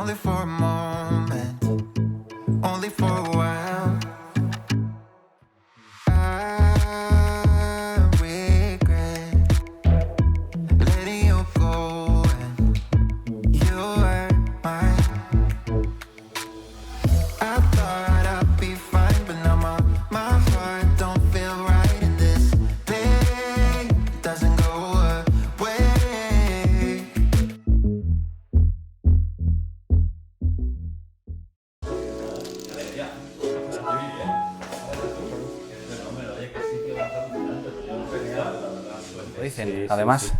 only for a moment, only for a while. I regret letting you go and you were mine. I thought I'd be fine, but now my heart don't feel right, and this pain doesn't go away. Lo dicen. Sí, Además, sí.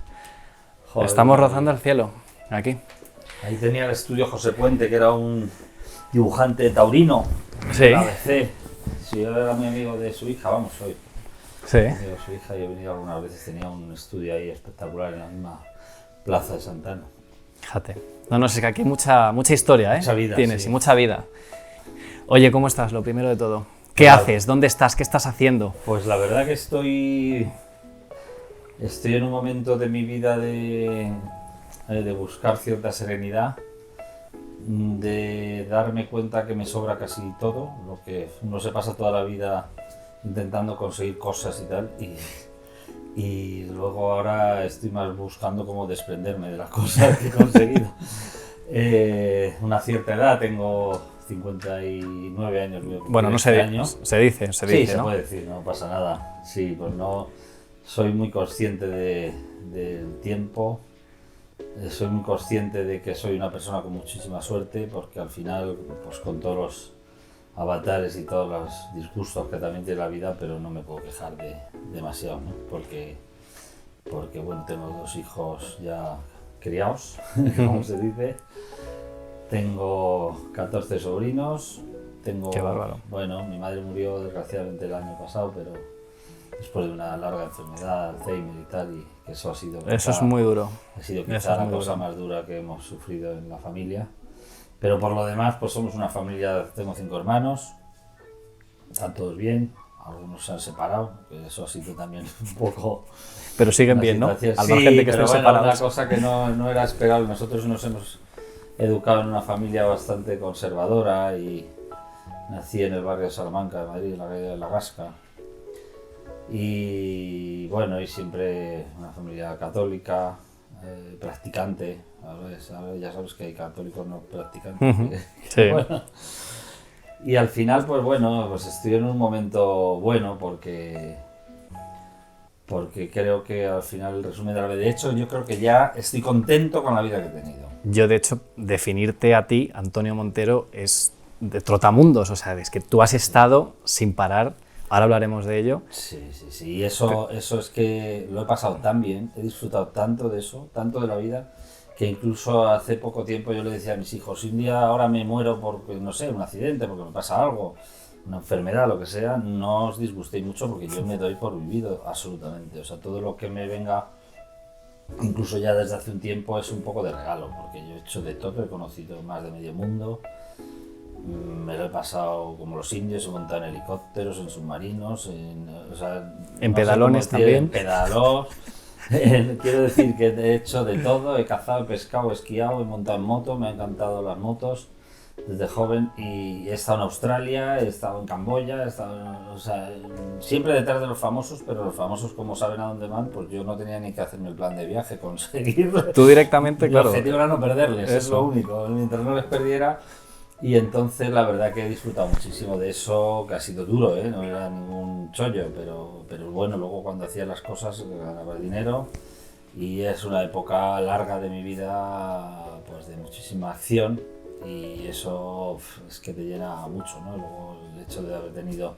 Joder, estamos rozando el cielo, aquí. Ahí tenía el estudio José Puente, que era un dibujante taurino. Sí. De la ABC. Sí, yo era muy amigo de su hija, vamos, soy Sí. amigo de su hija y he venido algunas veces. Tenía un estudio ahí espectacular en la misma plaza de Santana. Fíjate. No, es que aquí hay mucha historia, ¿eh? Mucha vida, Tienes, sí. y mucha vida. Oye, ¿cómo estás? Lo primero de todo. ¿Qué Claro. haces? ¿Dónde estás? ¿Qué estás haciendo? Pues la verdad que estoy en un momento de mi vida de buscar cierta serenidad, de darme cuenta que me sobra casi todo, lo que uno se pasa toda la vida intentando conseguir cosas y tal, y luego ahora estoy más buscando cómo desprenderme de las cosas que he conseguido. Una cierta edad, tengo 59 años. Bueno, no este se, año. se dice, Sí, dice, se ¿no? puede decir, no pasa nada. Sí, pues no, soy muy consciente del tiempo, soy muy consciente de que soy una persona con muchísima suerte, porque al final, pues con todos los avatares y todos los disgustos que también tiene la vida, pero no me puedo quejar demasiado, ¿no? Porque bueno, tengo 2 hijos ya criados, como se dice. Tengo 14 sobrinos. Qué bárbaro. Bueno, mi madre murió desgraciadamente el año pasado, pero después de una larga enfermedad, Alzheimer y tal, y que eso ha sido... Eso es muy duro. Ha sido Eso quizá es la muy cosa duro. más dura que hemos sufrido en la familia. Pero por lo demás, pues somos una familia, tengo 5 hermanos, están todos bien, algunos se han separado, que eso ha sido también un poco... Pero siguen una bien, ¿no? situación- Al margen de que pero estén bueno, una separados. cosa que no era esperable. Nosotros nos hemos educado en una familia bastante conservadora y nací en el barrio de Salamanca de Madrid, en la calle de La Gasca. Y bueno, y siempre una familia católica, practicante. Ahora ya sabes que hay católicos no practicantes. Ujú, que- sí. bueno. Y al final, pues bueno, pues estoy en un momento bueno porque creo que al final el resumen de la vida. De hecho, yo creo que ya estoy contento con la vida que he tenido. Yo, de hecho, definirte a ti, Antonio Montero, es de trotamundos. O sea, es que tú has estado sin parar. Ahora hablaremos de ello. Sí, sí, sí. Y eso es que lo he pasado tan bien, he disfrutado tanto de eso, tanto de la vida, que incluso hace poco tiempo yo le decía a mis hijos, si un día ahora me muero por, no sé, un accidente, porque me pasa algo, una enfermedad, lo que sea, no os disgustéis mucho porque yo me doy por vivido absolutamente. O sea, todo lo que me venga, incluso ya desde hace un tiempo, es un poco de regalo, porque yo he hecho de todo, he conocido más de medio mundo, me lo he pasado como los indios, he montado en helicópteros, en submarinos, En pedalones también. En pedalos. Quiero decir que he hecho de todo, he cazado, he pescado, he esquiado, he montado en moto, me han encantado las motos desde joven y he estado en Australia, he estado en Camboya, he estado, o sea, siempre detrás de los famosos, pero los famosos como saben a dónde van, pues yo no tenía ni que hacerme el plan de viaje, conseguir. Tú directamente, El claro. objetivo era no perderles, es Eso. lo único, mientras no les perdiera. Y entonces la verdad que he disfrutado muchísimo de eso, que ha sido duro, no era ningún chollo, pero bueno, luego cuando hacía las cosas ganaba dinero y es una época larga de mi vida, pues de muchísima acción y eso es que te llena mucho, ¿no? Luego el hecho de haber tenido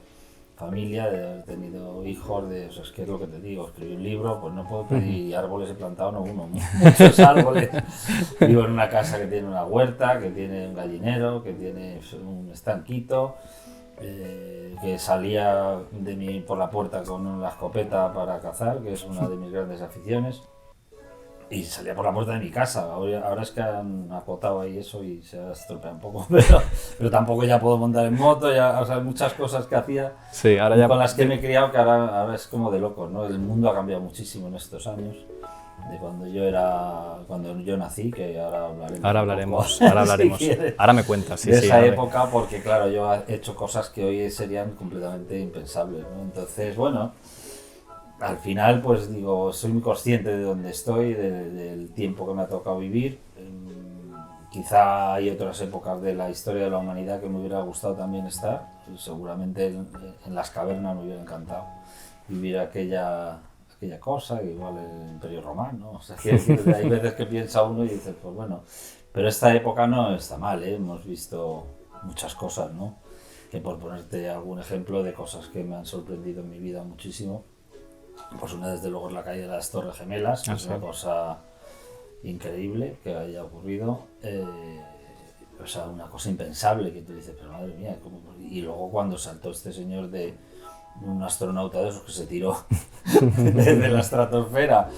familia, de haber tenido hijos, o sea, es que es lo que te digo, escribí un libro, pues no puedo pedir árboles, he plantado no uno, muchos árboles. Vivo en una casa que tiene una huerta, que tiene un gallinero, que tiene un estanquito, que salía por la puerta con la escopeta para cazar, que es una de mis grandes aficiones. Y salía por la puerta de mi casa. Ahora es que han acotado ahí eso y se ha estropeado un poco, pero tampoco ya puedo montar en moto, ya, o sea, muchas cosas que hacía Sí, ahora ya... con las que me he criado, que ahora es como de locos, ¿no? El mundo ha cambiado muchísimo en estos años de cuando yo nací, que ahora hablaremos. Ahora hablaremos. Si quieres, ahora me cuentas, sí, de sí. esa época, porque claro, yo he hecho cosas que hoy serían completamente impensables, ¿no? Entonces, bueno, al final, pues digo, soy muy consciente de dónde estoy, del tiempo que me ha tocado vivir. Quizá hay otras épocas de la historia de la humanidad que me hubiera gustado también estar. Seguramente en las cavernas me hubiera encantado vivir aquella cosa, igual el Imperio Romano. O sea, hay veces que piensa uno y dice, pues bueno, pero esta época no está mal, ¿eh? Hemos visto muchas cosas, ¿no? Que por ponerte algún ejemplo de cosas que me han sorprendido en mi vida muchísimo, pues una desde luego es la caída de las Torres Gemelas, que es una cosa increíble que haya ocurrido, o sea, una cosa impensable que tú dices, pero madre mía, ¿cómo? Y luego cuando saltó este señor de un astronauta de esos que se tiró desde la estratosfera,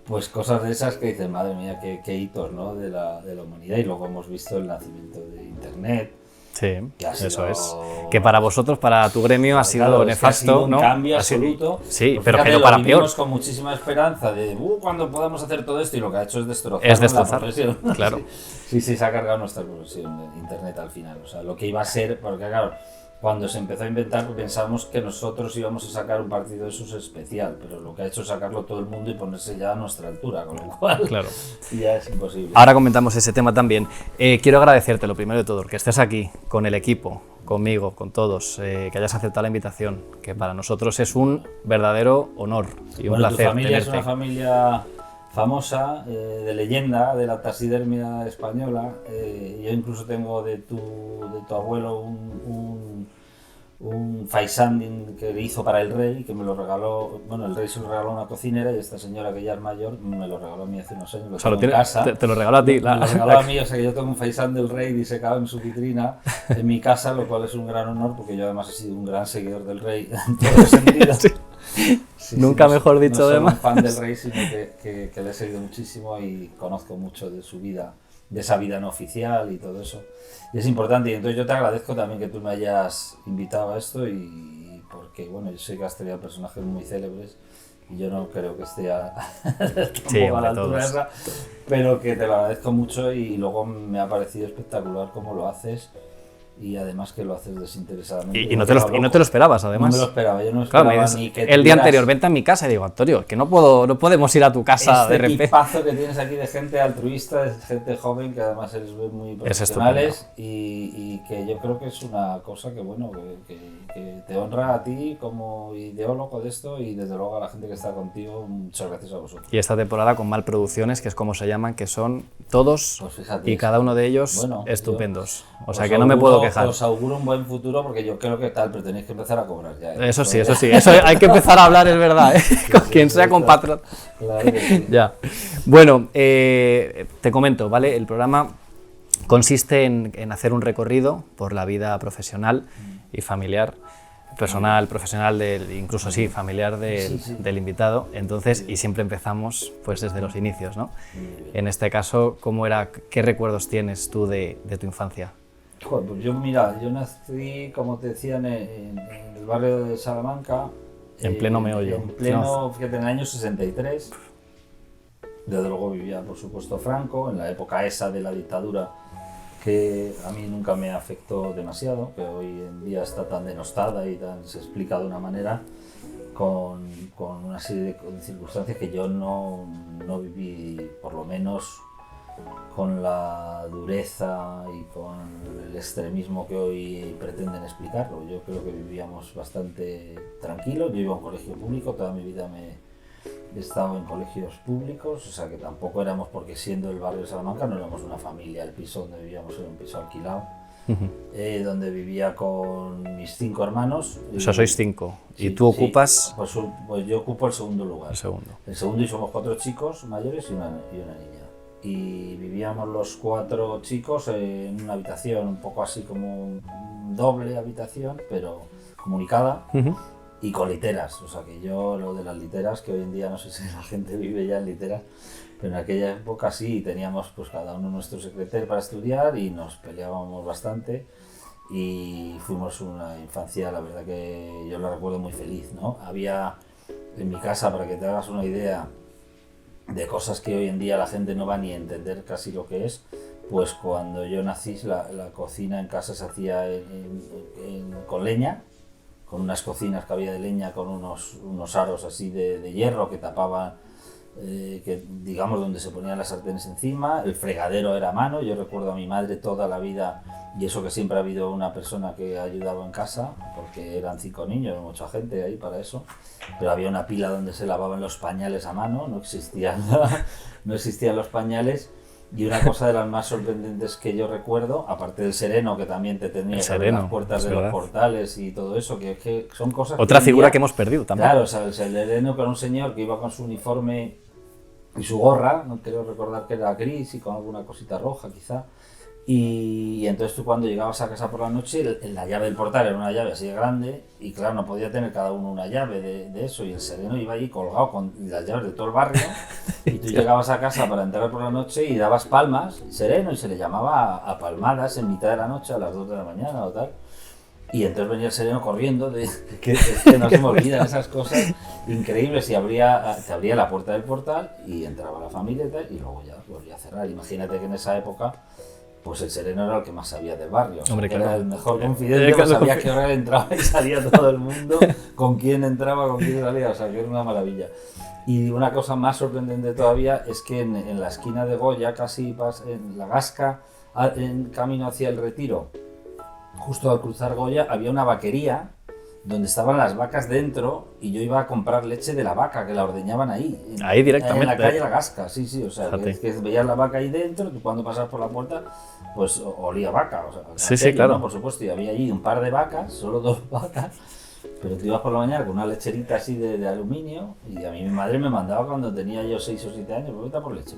pues cosas de esas que dices, madre mía, qué hitos, ¿no? de la humanidad. Y luego hemos visto el nacimiento de Internet. Sí, eso sido, es. Que para vosotros, para tu gremio, ha sido nefasto, ha sido un ¿no? cambio absoluto. Sí, pues pero fíjate, que no para lo peor. con muchísima esperanza de cuando podamos hacer todo esto, y lo que ha hecho es destrozar la profesión. Claro. Sí, se ha cargado nuestra profesión, Internet al final. O sea, lo que iba a ser, porque claro, cuando se empezó a inventar pensábamos que nosotros íbamos a sacar un partido de esos especial, pero lo que ha hecho es sacarlo todo el mundo y ponerse ya a nuestra altura, con lo cual claro. ya es imposible. Ahora comentamos ese tema también. Quiero agradecerte, lo primero de todo, que estés aquí con el equipo, conmigo, con todos, que hayas aceptado la invitación, que para nosotros es un verdadero honor y un placer tu familia tenerte. Es una familia famosa, de leyenda de la taxidermia española. Yo incluso tengo de tu abuelo un faisán que le hizo para el rey, que me lo regaló. Bueno, el rey se lo regaló a una cocinera y esta señora, que ya es mayor, me lo regaló a mí hace unos años. Lo tengo en casa. Te lo regaló a ti. Me lo regaló a mí, o sea que yo tengo un faisán del rey disecado en su vitrina en mi casa, lo cual es un gran honor porque yo además he sido un gran seguidor del rey en todos los sentidos. Sí, Nunca mejor dicho, no además. No soy un fan del rey, sino que le he seguido muchísimo y conozco mucho de su vida, de esa vida no oficial y todo eso. Y es importante, y entonces yo te agradezco también que tú me hayas invitado a esto, y porque bueno, yo sé que has tenido personajes muy célebres y yo no creo que esté a la altura esa, pero que te lo agradezco mucho, y luego me ha parecido espectacular cómo lo haces. Y además que lo haces desinteresadamente. Y no te lo esperabas, además. No me lo esperaba, yo no esperaba ni que el día anterior, vente a mi casa, y digo, Antonio, que no podemos ir a tu casa de repente. Equipazo que tienes aquí de gente altruista, de gente joven, que además eres muy profesionales, y que yo creo que es una cosa que bueno, que te honra a ti como ideólogo de esto, y desde luego a la gente que está contigo, muchas gracias a vosotros. Y esta temporada con Malproducciones, que es como se llaman, que son todos, pues fíjate, y cada uno de ellos bueno, estupendos. O sea que no me puedo quejar. Os auguro un buen futuro, porque yo creo que tal, pero tenéis que empezar a cobrar ya. Eso sí, eso hay que empezar a hablar, es verdad, ¿eh? Con quien sea compatriota. Claro que sí. Ya. Bueno, te comento, ¿vale? El programa consiste en hacer un recorrido por la vida profesional y familiar, profesional, incluso sí, familiar del invitado. Entonces, y siempre empezamos pues desde los inicios, ¿no? En este caso, ¿qué recuerdos tienes tú de tu infancia? Joder, pues yo nací, como te decía, en el barrio de Salamanca. En pleno meollo. Fíjate, en el año 63. Desde luego vivía, por supuesto, Franco, en la época esa de la dictadura, que a mí nunca me afectó demasiado, que hoy en día está tan denostada y se explica de una manera, con una serie de circunstancias que yo no viví, por lo menos con la dureza y con el extremismo que hoy pretenden explicarlo. Yo creo que vivíamos bastante tranquilos. Yo iba a un colegio público, toda mi vida he estado en colegios públicos, o sea que tampoco éramos, porque siendo el barrio de Salamanca no éramos una familia. El piso donde vivíamos era un piso alquilado, donde vivía con mis 5 hermanos. O sea, sois 5. Sí, ¿Y tú ocupas? Sí. Pues yo ocupo el segundo lugar. El segundo, y somos 4 chicos mayores y una niña. Y vivíamos los 4 chicos en una habitación, un poco así como doble habitación, pero comunicada, y con literas. O sea que yo, lo de las literas, que hoy en día no sé si la gente vive ya en literas, pero en aquella época sí, teníamos pues cada uno nuestro secretario para estudiar y nos peleábamos bastante, y fuimos una infancia, la verdad que yo la recuerdo muy feliz, ¿no? Había en mi casa, para que te hagas una idea, de cosas que hoy en día la gente no va ni a entender casi lo que es. Pues cuando yo nací, la cocina en casa se hacía con leña, con unas cocinas que había de leña, con unos aros así de hierro que tapaban, que digamos donde se ponían las sartenes encima. El fregadero era a mano. Yo recuerdo a mi madre toda la vida, y eso que siempre ha habido una persona que ha ayudado en casa, porque eran 5 niños, mucha gente ahí para eso, pero había una pila donde se lavaban los pañales a mano, no existían los pañales. Y una cosa de las más sorprendentes que yo recuerdo, aparte del sereno, que también te tenía que abrir las puertas de los portales y todo eso, que son cosas... Otra figura que hemos perdido también. Claro, o sea, el sereno era un señor que iba con su uniforme y su gorra, no creo recordar que era gris y con alguna cosita roja quizá. Y entonces tú cuando llegabas a casa por la noche, la llave del portal era una llave así de grande y claro, no podía tener cada uno una llave de eso, y el sereno iba allí colgado con las llaves de todo el barrio y tú llegabas a casa para entrar por la noche y dabas palmas, sereno, y se le llamaba a palmadas en mitad de la noche a las 2 de la mañana o tal. Y entonces venía el sereno corriendo, que no se me olvidan esas cosas increíbles, y te abría la puerta del portal y entraba la familia y tal, y luego ya volvía a cerrar. Imagínate que en esa época pues el sereno era el que más sabía del barrio. Hombre, claro. Era el mejor confidente, pues sabía qué hora entraba y salía todo el mundo, con quién entraba, con quién salía, o sea, que era una maravilla. Y una cosa más sorprendente todavía es que en la esquina de Goya, casi en la Gasca, en camino hacia el Retiro, justo al cruzar Goya, había una vaquería donde estaban las vacas dentro, y yo iba a comprar leche de la vaca, que la ordeñaban ahí. Ahí directamente. En la calle La Gasca, sí, o sea, que veías la vaca ahí dentro, y cuando pasabas por la puerta, pues olía vaca. O sea, sí, claro. ¿no? Por supuesto, y había allí un par de vacas, solo 2 vacas, pero tú ibas por la mañana con una lecherita así de aluminio, y a mí mi madre me mandaba cuando tenía yo 6 o 7 años, vete por leche.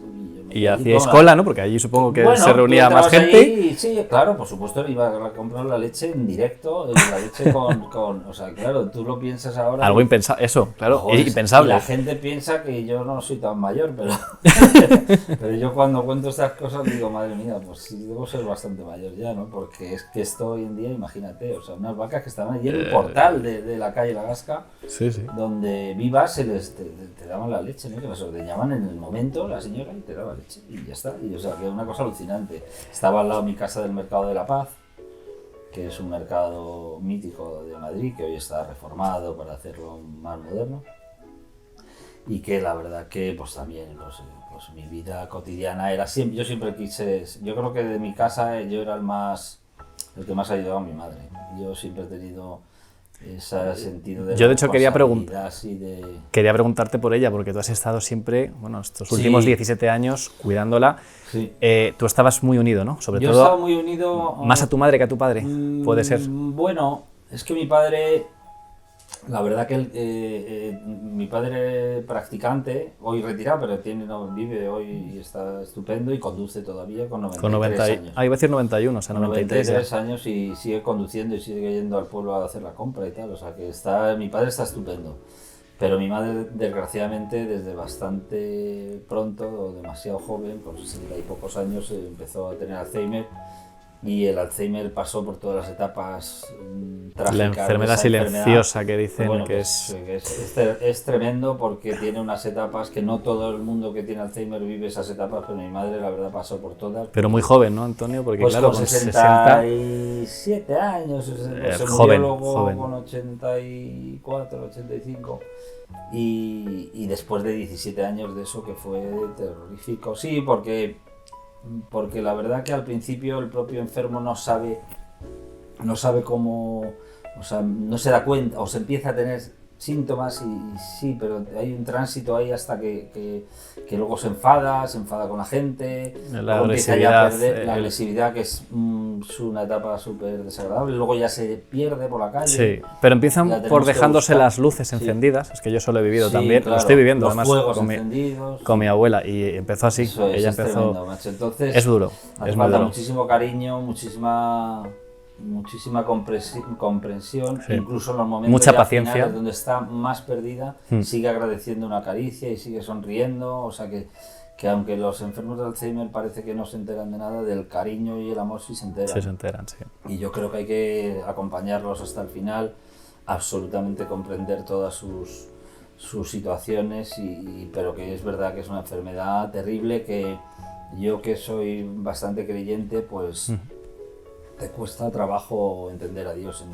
Y hacíais cola, ¿no? Porque allí supongo que se reunía más gente. Ahí, sí, claro, por supuesto, iba a comprar la leche en directo, la leche o sea, claro, tú lo piensas ahora. Algo impensable, eso, claro, Joder, impensable. Y la gente piensa que yo no soy tan mayor, pero yo cuando cuento estas cosas digo, madre mía, pues sí, debo ser bastante mayor ya, ¿no? Porque es que esto hoy en día, imagínate, o sea, unas vacas que estaban allí en el portal de la calle La Gasca, sí. donde vivas, te daban la leche, ¿no? Que las ordeñaban en el momento, la señora, y te daba leche, y ya está. Y o sea, que es una cosa alucinante. Estaba al lado mi casa del Mercado de la Paz, que es un mercado mítico de Madrid, que hoy está reformado para hacerlo más moderno, y que la verdad que pues también pues mi vida cotidiana era siempre, yo creo que de mi casa yo era el que más ha ayudado a mi madre. Yo siempre he tenido ese sentido de... Yo de hecho quería preguntarte por ella, porque tú has estado siempre, bueno, estos últimos 17 años cuidándola. Sí. Tú estabas muy unido, ¿no? Sobre yo todo estaba muy unido... ¿Más a tu madre que a tu padre? Puede ser. Bueno, es que mi padre... La verdad que mi padre practicante, hoy retirado, pero vive hoy y está estupendo, y conduce todavía con 93 años. Iba a decir 91, o sea, 93 años, y sigue conduciendo y sigue yendo al pueblo a hacer la compra y tal, o sea que mi padre está estupendo. Pero mi madre, desgraciadamente, desde bastante pronto, o demasiado joven, por 60 y pocos años, empezó a tener Alzheimer. Y el Alzheimer pasó por todas las etapas trágicas. La enfermedad silenciosa que dicen, bueno, que es tremendo, porque tiene unas etapas que no todo el mundo que tiene Alzheimer vive esas etapas, pero mi madre la verdad pasó por todas. Pero muy joven, ¿no, Antonio? Porque pues claro, con 67 años, se murió luego con 84, 85. Y después de 17 años de eso, que fue terrorífico. Sí, porque la verdad que al principio el propio enfermo no sabe cómo, o sea, no se da cuenta, o se empieza a tener síntomas y sí, pero hay un tránsito ahí hasta que luego se enfada con la gente, la empieza ya a agresividad, perder la agresividad, que es una etapa súper desagradable, luego ya se pierde por la calle. Sí, pero empiezan por dejándose las luces encendidas, es que yo solo he vivido también, claro, lo estoy viviendo los además fuegos encendidos, con mi abuela, y empezó así, ella empezó... Tremendo, macho. Entonces, es duro, hace es falta duro. muchísimo cariño, muchísima comprensión, sí. Incluso en los momentos mucha paciencia, finales, donde está más perdida, sigue agradeciendo una caricia y sigue sonriendo, o sea que aunque los enfermos de Alzheimer parece que no se enteran de nada, del cariño y el amor sí se enteran. Sí se enteran, sí. Y yo creo que hay que acompañarlos hasta el final, absolutamente comprender todas sus sus situaciones, pero que es verdad que es una enfermedad terrible que yo, que soy bastante creyente, pues te cuesta trabajo entender a Dios en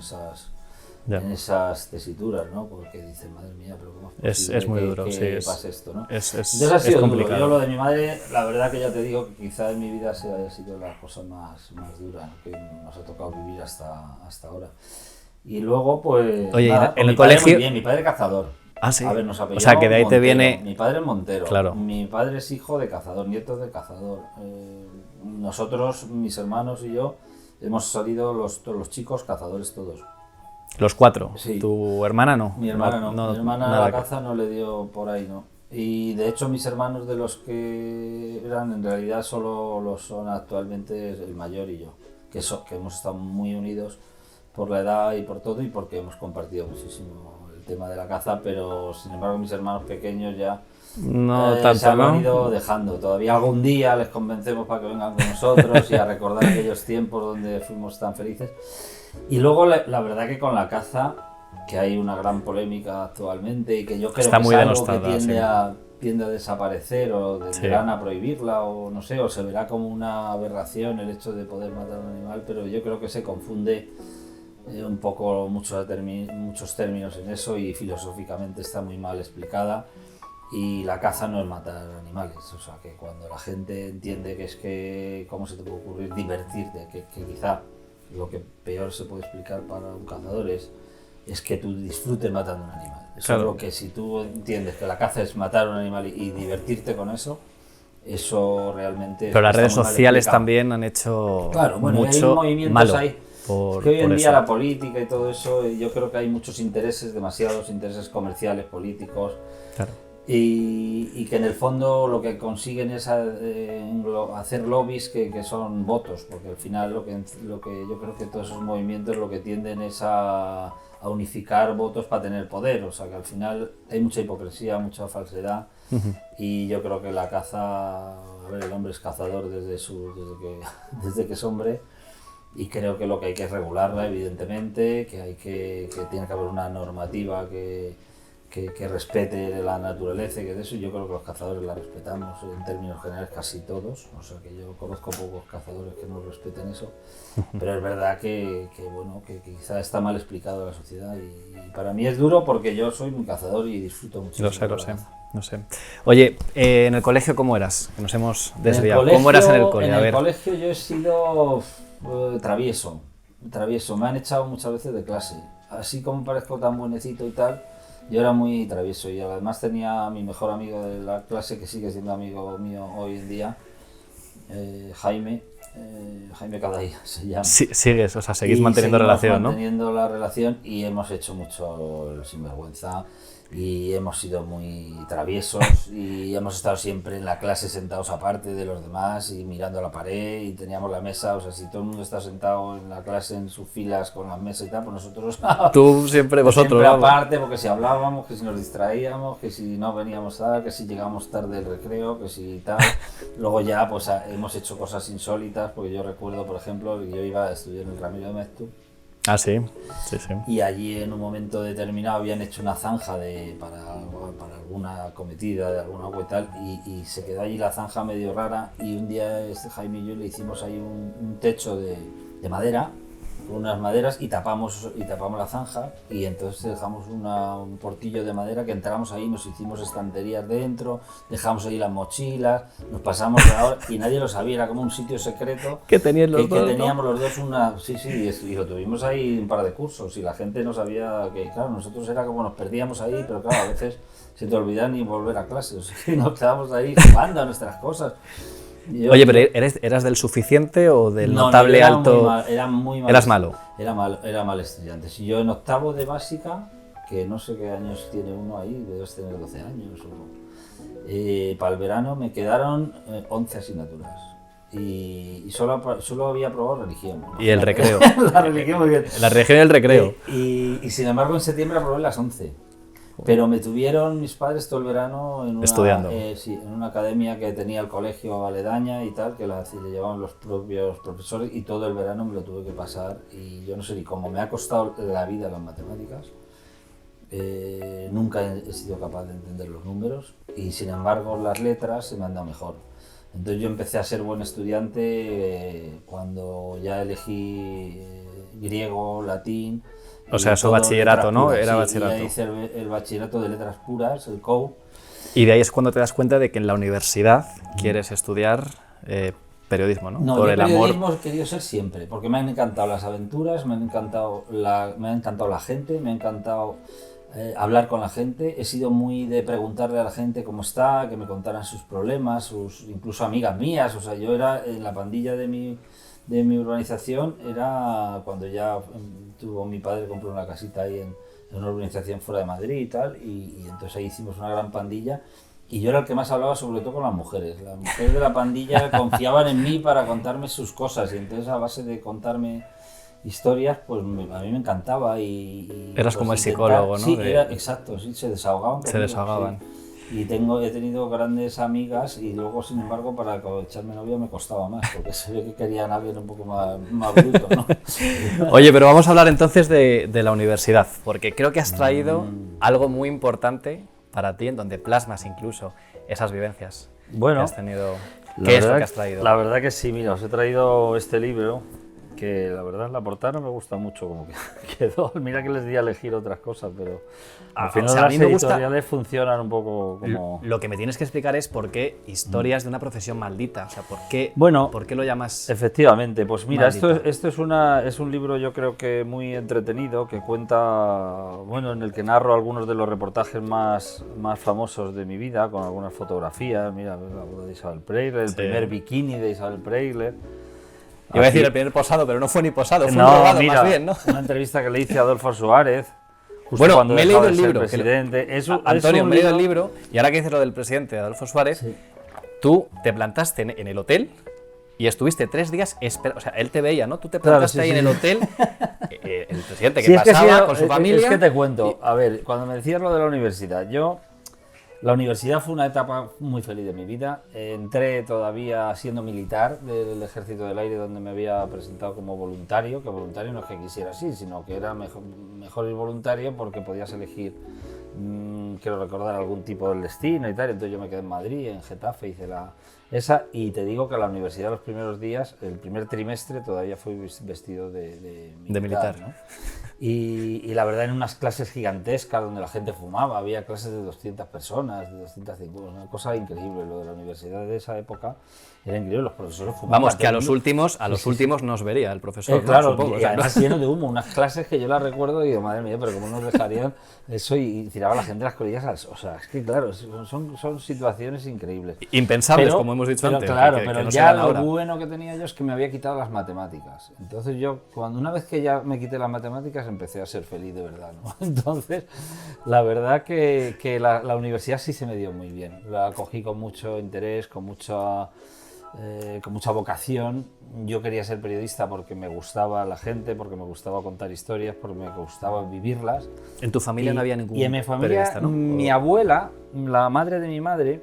esas tesituras, ¿no? Porque dices, madre mía, pero ¿cómo es posible es muy que, duro, que sí, pase esto, ¿no? Entonces Ha sido duro. complicado. Yo lo de mi madre, la verdad que ya te digo que quizá en mi vida se haya sido la cosa más dura, ¿no? Que nos ha tocado vivir hasta ahora. Y luego, pues, Oye, nada, en el mi padre colegio... muy bien, mi padre cazador. Ah, sí. A ver, nos O apellidamos sea, que de ahí te Montero. viene... Mi padre es Montero. Claro. Mi padre es hijo de cazador, nieto de cazador. Nosotros, mis hermanos y yo, hemos salido todos los chicos cazadores todos. Los 4. Sí. ¿Tu hermana no? Mi hermana no. Mi hermana nada la caza no le dio por ahí, ¿no? Y de hecho mis hermanos, de los que eran, en realidad solo lo son actualmente el mayor y yo, que hemos estado muy unidos por la edad y por todo, y porque hemos compartido muchísimo el tema de la caza, pero sin embargo mis hermanos pequeños ya No tanto, se han ¿no? ido dejando. Todavía algún día les convencemos para que vengan con nosotros y a recordar aquellos tiempos donde fuimos tan felices. Y luego la verdad que con la caza, que hay una gran polémica actualmente y que yo creo Está que muy es algo denostada, que sí. tiende a desaparecer, o tenderán a prohibirla, o no sé, o se verá como una aberración el hecho de poder matar a un animal, pero yo creo que se confunde un poco muchos términos en eso, y filosóficamente está muy mal explicada. Y la caza no es matar animales, o sea, que cuando la gente entiende que es que, ¿cómo se te puede ocurrir divertirte? Que quizá lo que peor se puede explicar para un cazador es que tú disfrutes matando un animal. Eso Claro. es lo que, si tú entiendes que la caza es matar un animal y divertirte con eso, eso realmente... Pero las está redes muy mal sociales explicado. también han hecho Claro, bueno, y hay mucho movimientos malo. ahí. Por, Es que hoy en por día eso. la política y todo eso, yo creo que hay muchos intereses, demasiados intereses comerciales, políticos, Claro. y que en el fondo lo que consiguen es hacer lobbies que son votos, porque al final lo que yo creo que todos esos movimientos lo que tienden es a unificar votos para tener poder, o sea que al final hay mucha hipocresía, mucha falsedad, y yo creo que la caza, a ver, el hombre es cazador desde que es hombre. Y creo que lo que hay que es regularla, evidentemente, que tiene que haber una normativa que respete la naturaleza y que de eso. Yo creo que los cazadores la respetamos en términos generales casi todos, o sea que yo conozco pocos cazadores que no respeten eso, pero es verdad que quizá está mal explicado a la sociedad, y para mí es duro porque yo soy un cazador y disfruto mucho. Lo sé. No sé. Oye, en el colegio, ¿cómo eras? Que nos hemos desviado. En el ¿Cómo eras en el colegio? En A el ver. colegio yo he sido travieso. Me han echado muchas veces de clase. Así como parezco tan buenecito y tal, yo era muy travieso, y además tenía a mi mejor amigo de la clase, que sigue siendo amigo mío hoy en día, Jaime Cadaya se llama. Sí, sigues, o sea, seguís Y manteniendo seguimos relación, ¿no? manteniendo la relación, y hemos hecho mucho el sinvergüenza, y hemos sido muy traviesos, y hemos estado siempre en la clase sentados aparte de los demás y mirando a la pared, y teníamos la mesa, o sea, si todo el mundo está sentado en la clase en sus filas con las mesas y tal, pues nosotros Tú siempre, vosotros, siempre vamos. aparte, porque si hablábamos, que si nos distraíamos, que si no veníamos tarde, que si llegamos tarde del recreo, que si tal. Luego ya pues hemos hecho cosas insólitas, porque yo recuerdo, por ejemplo, que yo iba a estudiar en el Ramiro de Meztu, Ah, sí. y allí en un momento determinado habían hecho una zanja para alguna cometida de algún agua y tal, y se quedó allí la zanja medio rara, y un día Jaime y yo le hicimos ahí un techo de madera, con unas maderas, y tapamos la zanja, y entonces dejamos un portillo de madera que entramos ahí, nos hicimos estanterías dentro, dejamos ahí las mochilas, nos pasamos la hora y nadie lo sabía, era como un sitio secreto Que teníais los que dos, ¿no? teníamos los dos y lo tuvimos ahí un par de cursos, y la gente no sabía que, claro, nosotros era como nos perdíamos ahí, pero claro, a veces se te olvidan ni volver a clase, o sea, que nos quedamos ahí jugando a nuestras cosas. Oye, pero ¿eras del suficiente o del No, notable yo era alto? era muy mal. ¿Eras malo? Era mal estudiante. Si yo en octavo de básica, que no sé qué años tiene uno ahí, debes tener 12 años. Para el verano me quedaron 11 asignaturas. Y solo había probado religión, ¿no? Y el recreo. La religión muy bien. La región y el recreo. Y sin embargo en septiembre aprobé las 11. Pero me tuvieron mis padres todo el verano en Estudiando. en una academia que tenía el colegio aledaña y tal, que le llevaban los propios profesores, y todo el verano me lo tuve que pasar, y yo no sé ni cómo me ha costado la vida las matemáticas, Nunca he sido capaz de entender los números y sin embargo las letras se me han dado mejor. Entonces yo empecé a ser buen estudiante cuando ya elegí griego, latín. O sea, eso todo bachillerato, letras ¿no? puras, Era sí, bachillerato. Y ya hice el bachillerato de letras puras, el COU. Y de ahí es cuando te das cuenta de que en la universidad quieres estudiar periodismo, ¿no? No, Por yo el amor. periodismo he querido ser siempre, porque me han encantado las aventuras, me ha encantado la gente, me ha encantado hablar con la gente. He sido muy de preguntarle a la gente cómo está, que me contaran sus problemas, incluso amigas mías. O sea, yo era en la pandilla de mi urbanización, era cuando ya mi padre compró una casita ahí en una urbanización fuera de Madrid y tal, y entonces ahí hicimos una gran pandilla. Y yo era el que más hablaba, sobre todo con las mujeres. Las mujeres de la pandilla confiaban en mí para contarme sus cosas. Y entonces, a base de contarme historias, pues a mí me encantaba. Eras pues, como el psicólogo, ¿no? Sí, exacto, sí, se desahogaban. Se conmigo, desahogaban. sí. Y he tenido grandes amigas y luego, sin embargo, para echarme novia me costaba más, porque se ve que querían a alguien un poco más bruto, ¿no? Oye, pero vamos a hablar entonces de la universidad, porque creo que has traído algo muy importante para ti, en donde plasmas incluso esas vivencias Bueno, que has tenido. La ¿Qué es lo verdad- que has traído? La verdad que sí, mira, os he traído este libro, que la verdad la portada no me gusta mucho como que quedó. Mira que les di a elegir otras cosas, pero al final o sea, a las mí me gusta- editoriales funcionan un poco como... Lo que me tienes que explicar es por qué historias de una profesión maldita, o sea, Bueno, ¿por qué lo llamas? efectivamente, pues mira, Maldita. esto es un libro yo creo que muy entretenido, que cuenta, bueno, en el que narro algunos de los reportajes más famosos de mi vida, con algunas fotografías. Mira, la boda de Isabel Preisler, el Sí. primer bikini de Isabel Preisler. Iba a decir Aquí- el primer posado, pero no fue ni posado, fue un No, robado mira, más bien, ¿no? una entrevista que le hice a Adolfo Suárez, justo Bueno, cuando me he dejaba leído el de ser libro. presidente. Antonio, me he leído el libro, y ahora que dices lo del presidente Adolfo Suárez, Sí. tú te plantaste en el hotel y estuviste 3 días esperando. O sea, él te veía, ¿no? Tú te Claro, plantaste sí, ahí sí. en el hotel, el presidente que Sí, es que pasaba sí, con su familia. Es que te cuento, a ver, cuando me decías lo de la universidad, la universidad fue una etapa muy feliz de mi vida. Entré todavía siendo militar del Ejército del Aire, donde me había presentado como voluntario, que voluntario no es que quisiera así, sino que era mejor ir voluntario porque podías elegir, quiero recordar, algún tipo del destino y tal. Entonces yo me quedé en Madrid, en Getafe, hice esa, y te digo que a la universidad los primeros días, el primer trimestre, todavía fui vestido de militar, ¿no? Y la verdad, en unas clases gigantescas donde la gente fumaba, había clases de 200 personas, de 250, una cosa increíble. Lo de la universidad de esa época era increíble, los profesores fumaban. Vamos, que a todo los el mundo. últimos nos vería el profesor, ¿no? Claro, Supongo, o y sea, además lleno de humo, unas clases que yo las recuerdo y digo, madre mía, pero cómo nos dejarían eso y tiraba la gente las colillas. O sea, es que claro, son situaciones increíbles. impensables, como hemos dicho antes. Claro, que pero no se ya dan lo ahora. bueno que tenía yo es que me había quitado las matemáticas. Entonces yo, una vez que ya me quité las matemáticas, empecé a ser feliz de verdad, ¿no? Entonces, la verdad que la universidad sí se me dio muy bien. La cogí con mucho interés, con mucha vocación. Yo quería ser periodista porque me gustaba la gente, porque me gustaba contar historias, porque me gustaba vivirlas. En tu familia no había ningún Y en mi familia, periodista, ¿no? mi abuela, la madre de mi madre,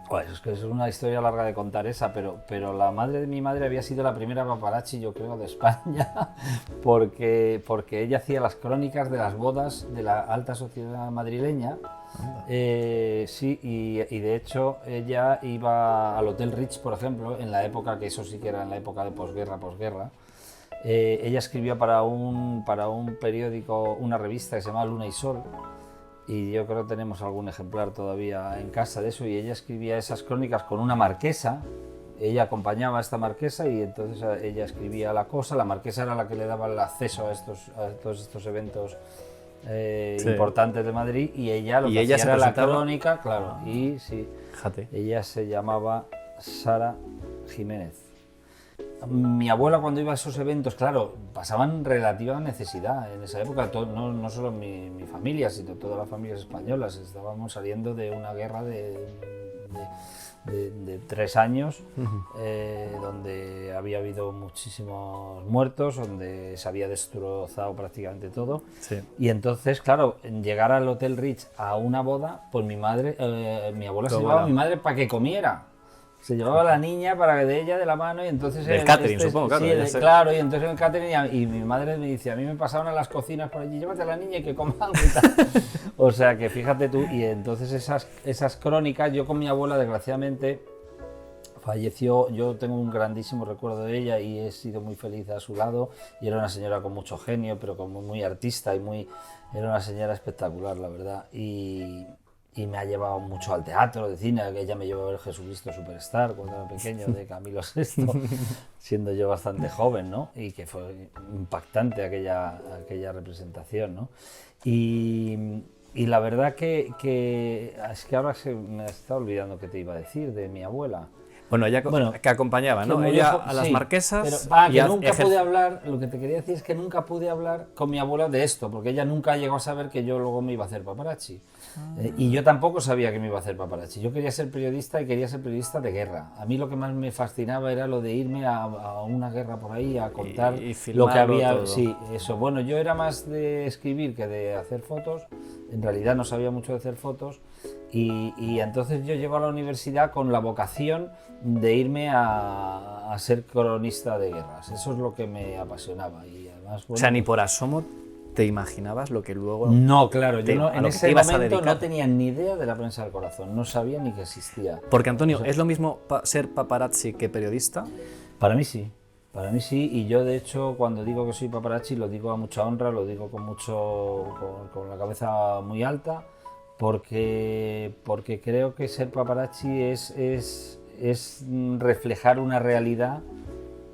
pues es que es una historia larga de contar esa, pero la madre de mi madre había sido la primera paparazzi, yo creo, de España, porque ella hacía las crónicas de las bodas de la alta sociedad madrileña. Sí, y de hecho ella iba al Hotel Ritz, por ejemplo, en la época, que eso sí que era en la época de posguerra. Ella escribía para un periódico, una revista que se llama Luna y Sol, y yo creo que tenemos algún ejemplar todavía en casa de eso, y ella escribía esas crónicas con una marquesa. Ella acompañaba a esta marquesa y entonces ella escribía la cosa. La marquesa era la que le daba el acceso a todos estos eventos Sí. importantes de Madrid, y ella lo Y que ella hacía se era la presentaba. crónica, claro, y sí, Fíjate. ella se llamaba Sara Jiménez. Mi abuela, cuando iba a esos eventos, claro, pasaban relativa necesidad en esa época, no solo mi familia, sino todas las familias españolas. Estábamos saliendo de una guerra de 3 años, donde había habido muchísimos muertos, donde se había destrozado prácticamente todo. Sí. Y entonces, claro, en llegar al Hotel Ritz a una boda, pues mi abuela Tu se llevaba a abuela. mi madre para que comiera. Se llevaba a la niña para que de ella de la mano y entonces... Del catering, supongo, claro. Sí, ya sé. claro, y entonces en el catering y mi madre me dice, a mí me pasaban a las cocinas por allí, llévate a la niña y que coman y tal. O sea que fíjate tú, y entonces esas crónicas, yo con mi abuela desgraciadamente falleció, yo tengo un grandísimo recuerdo de ella y he sido muy feliz a su lado, y era una señora con mucho genio, pero como muy artista y era una señora espectacular, la verdad, y me ha llevado mucho al teatro, de cine, que ella me llevó a ver Jesucristo Superstar cuando era pequeño, de Camilo VI, siendo yo bastante joven, ¿no? Y que fue impactante aquella representación, ¿no? Y la verdad que es que ahora me está olvidando que te iba a decir de mi abuela. Bueno, ella que acompañaba, ¿no? Que Ella murió, a las sí, marquesas. pero, que nunca pude hablar, lo que te quería decir es que nunca pude hablar con mi abuela de esto, porque ella nunca llegó a saber que yo luego me iba a hacer paparazzi. Y yo tampoco sabía que me iba a hacer paparazzi. Yo quería ser periodista y quería ser periodista de guerra. A mí lo que más me fascinaba era lo de irme a una guerra por ahí a contar y lo que había. todo. Sí, eso. Bueno, yo era más de escribir que de hacer fotos. En realidad no sabía mucho de hacer fotos. Y entonces yo llego a la universidad con la vocación de irme a ser cronista de guerras. Eso es lo que me apasionaba. Y además, bueno, O sea, ni por asomo te imaginabas lo que luego... no, claro, yo a en lo que te ese ibas a momento dedicar. no tenía ni idea de la prensa del corazón, no sabía ni que existía. Porque, Antonio, O sea, ¿es lo mismo ser paparazzi que periodista? Para mí sí, y yo de hecho cuando digo que soy paparazzi lo digo a mucha honra, lo digo con la cabeza muy alta, porque creo que ser paparazzi es reflejar una realidad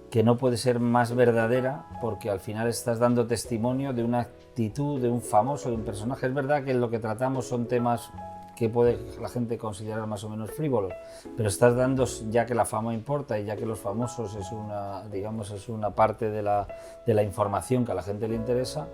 que no puede ser más verdadera, porque al final estás dando testimonio de una actitud, de un famoso, de un personaje. Es verdad que lo que tratamos son temas que puede la gente considerar más o menos frívolos, pero estás dando, ya que la fama importa y ya que los famosos es una parte de la información que a la gente le interesa,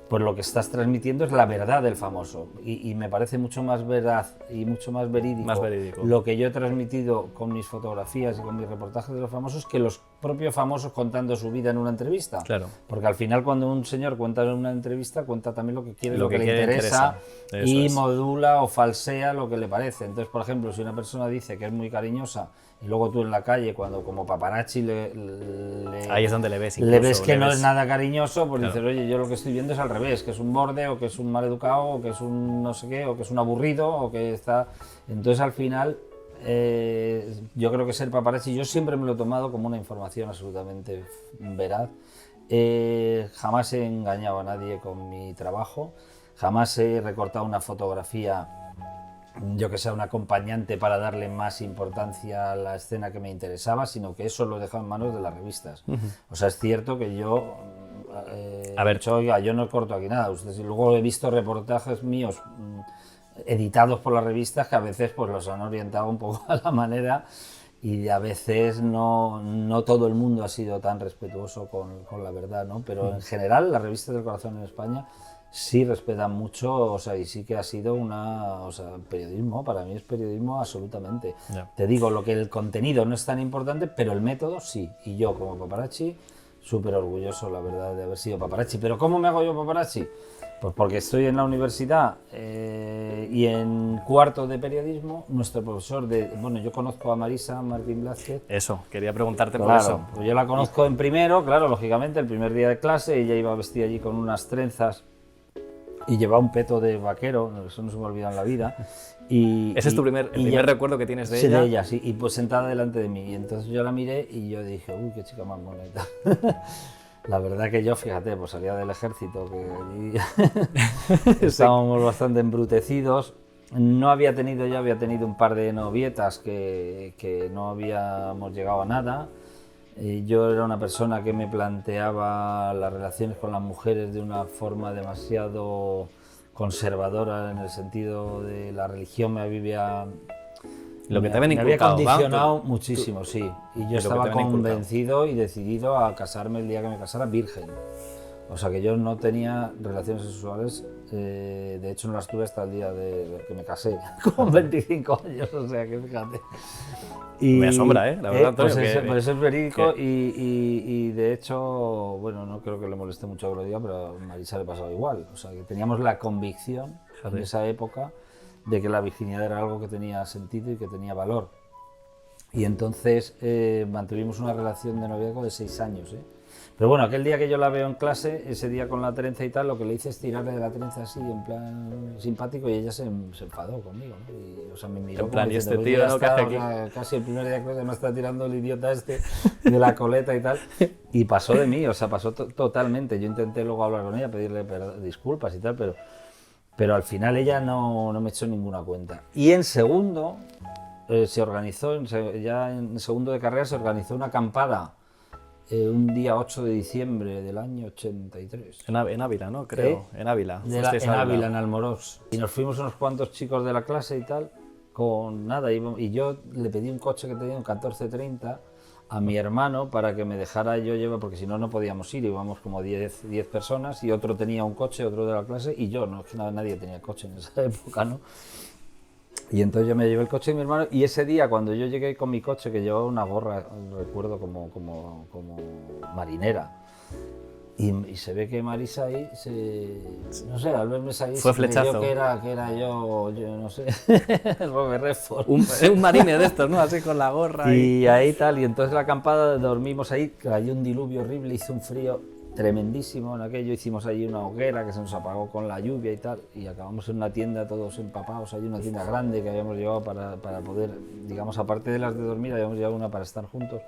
pues lo que estás transmitiendo es la verdad del famoso, y me parece mucho más veraz y mucho más verídico lo que yo he transmitido con mis fotografías y con mis reportajes de los famosos que los propios famosos contando su vida en una entrevista. Claro. Porque al final cuando un señor cuenta en una entrevista cuenta también lo que quiere, lo que le quiere, interesa y es. modula o falsea lo que le parece. Entonces, por ejemplo, si una persona dice que es muy cariñosa y luego tú en la calle, cuando como paparazzi ahí es donde le ves que no es nada cariñoso, pues claro. dices, oye, yo lo que estoy viendo es al revés, que es un borde, o que es un mal educado, o que es un no sé qué, o que es un aburrido, o que está... Entonces al final yo creo que ser paparazzi, yo siempre me lo he tomado como una información absolutamente veraz. Jamás he engañado a nadie con mi trabajo, jamás he recortado una fotografía, yo que sea un acompañante para darle más importancia a la escena que me interesaba, sino que eso lo he dejado en manos de las revistas. O sea, es cierto que yo a ver, oiga, yo no corto aquí nada. Ustedes, luego he visto reportajes míos editados por las revistas que a veces pues los han orientado un poco a la manera, y a veces no todo el mundo ha sido tan respetuoso con la verdad, ¿no? Pero en general las revistas del corazón en España sí respetan mucho, o sea, y sí que ha sido periodismo, para mí es periodismo absolutamente. Yeah. Te digo, lo que el contenido no es tan importante, pero el método sí, y yo como paparazzi súper orgulloso, la verdad, de haber sido paparazzi. ¿Pero cómo me hago yo paparazzi? Pues porque estoy en la universidad y en cuarto de periodismo, nuestro profesor yo conozco a Marisa Martín Blázquez. Eso, quería preguntarte Claro, por eso. pues yo la conozco en primero, claro, lógicamente, el primer día de clase, ella iba vestida allí con unas trenzas y llevaba un peto de vaquero, eso no se me olvida en la vida. Ese es tu primer recuerdo que tienes de sí, ella. de ella, sí, y pues sentada delante de mí. Y entonces yo la miré y yo dije, uy, qué chica más bonita. La verdad que yo, fíjate, pues salía del ejército, que allí estábamos bastante embrutecidos. Yo había tenido un par de novietas que no habíamos llegado a nada. Yo era una persona que me planteaba las relaciones con las mujeres de una forma demasiado conservadora, en el sentido de la religión me había condicionado muchísimo, sí. Y yo estaba convencido y decidido a casarme el día que me casara virgen. O sea que yo no tenía relaciones sexuales, de hecho no las tuve hasta el día de que me casé, con 25 años, o sea que fíjate. Y, me asombra, la verdad, Antonio. Pues eso es verídico y de hecho, bueno, no creo que le moleste mucho que lo diga, pero a Marisa le pasaba igual. O sea que teníamos la convicción en esa época de que la virginidad era algo que tenía sentido y que tenía valor. Y entonces mantuvimos una relación de noviazgo de 6 años, ¿eh? Pero bueno, aquel día que yo la veo en clase, ese día con la trenza y tal, lo que le hice es tirarle de la trenza así, en plan simpático, y ella se enfadó conmigo, ¿no? Y, o sea, me miró En plan, como ¿y diciendo, este tío, "Ya no? ¿Qué está, hace o aquí?". sea, casi el primer día de clase me está tirando el idiota este de la coleta y tal. Y pasó de mí, o sea, pasó totalmente. Yo intenté luego hablar con ella, pedirle disculpas y tal, pero al final ella no me echó ninguna cuenta. Y en segundo, se organizó, ya en segundo de carrera se organizó una acampada un día 8 de diciembre del año 83. En Ávila, ¿no? Creo. En Ávila. En Ávila, en Almorós. Y nos fuimos unos cuantos chicos de la clase y tal, con nada. Y yo le pedí un coche que tenía un 1430 a mi hermano para que me dejara yo llevar, porque si no, no podíamos ir. Íbamos como 10 personas y otro tenía un coche, otro de la clase, y yo, no, es que nadie tenía coche en esa época, ¿no? Y entonces yo me llevé el coche de mi hermano, y ese día cuando yo llegué con mi coche, que llevaba una gorra, recuerdo, como marinera, y se ve que Marisa ahí, no sé, al verme salir, fue se creyó flechazo. que era yo no sé, Robert Redford. Un marine de estos, ¿no? Así con la gorra. Y ahí tal, y entonces la acampada dormimos ahí, cayó un diluvio horrible, hizo un frío tremendísimo en aquello, hicimos allí una hoguera que se nos apagó con la lluvia y tal, y acabamos en una tienda todos empapados, allí una tienda grande que habíamos llevado para poder, digamos, aparte de las de dormir, habíamos llevado una para estar juntos,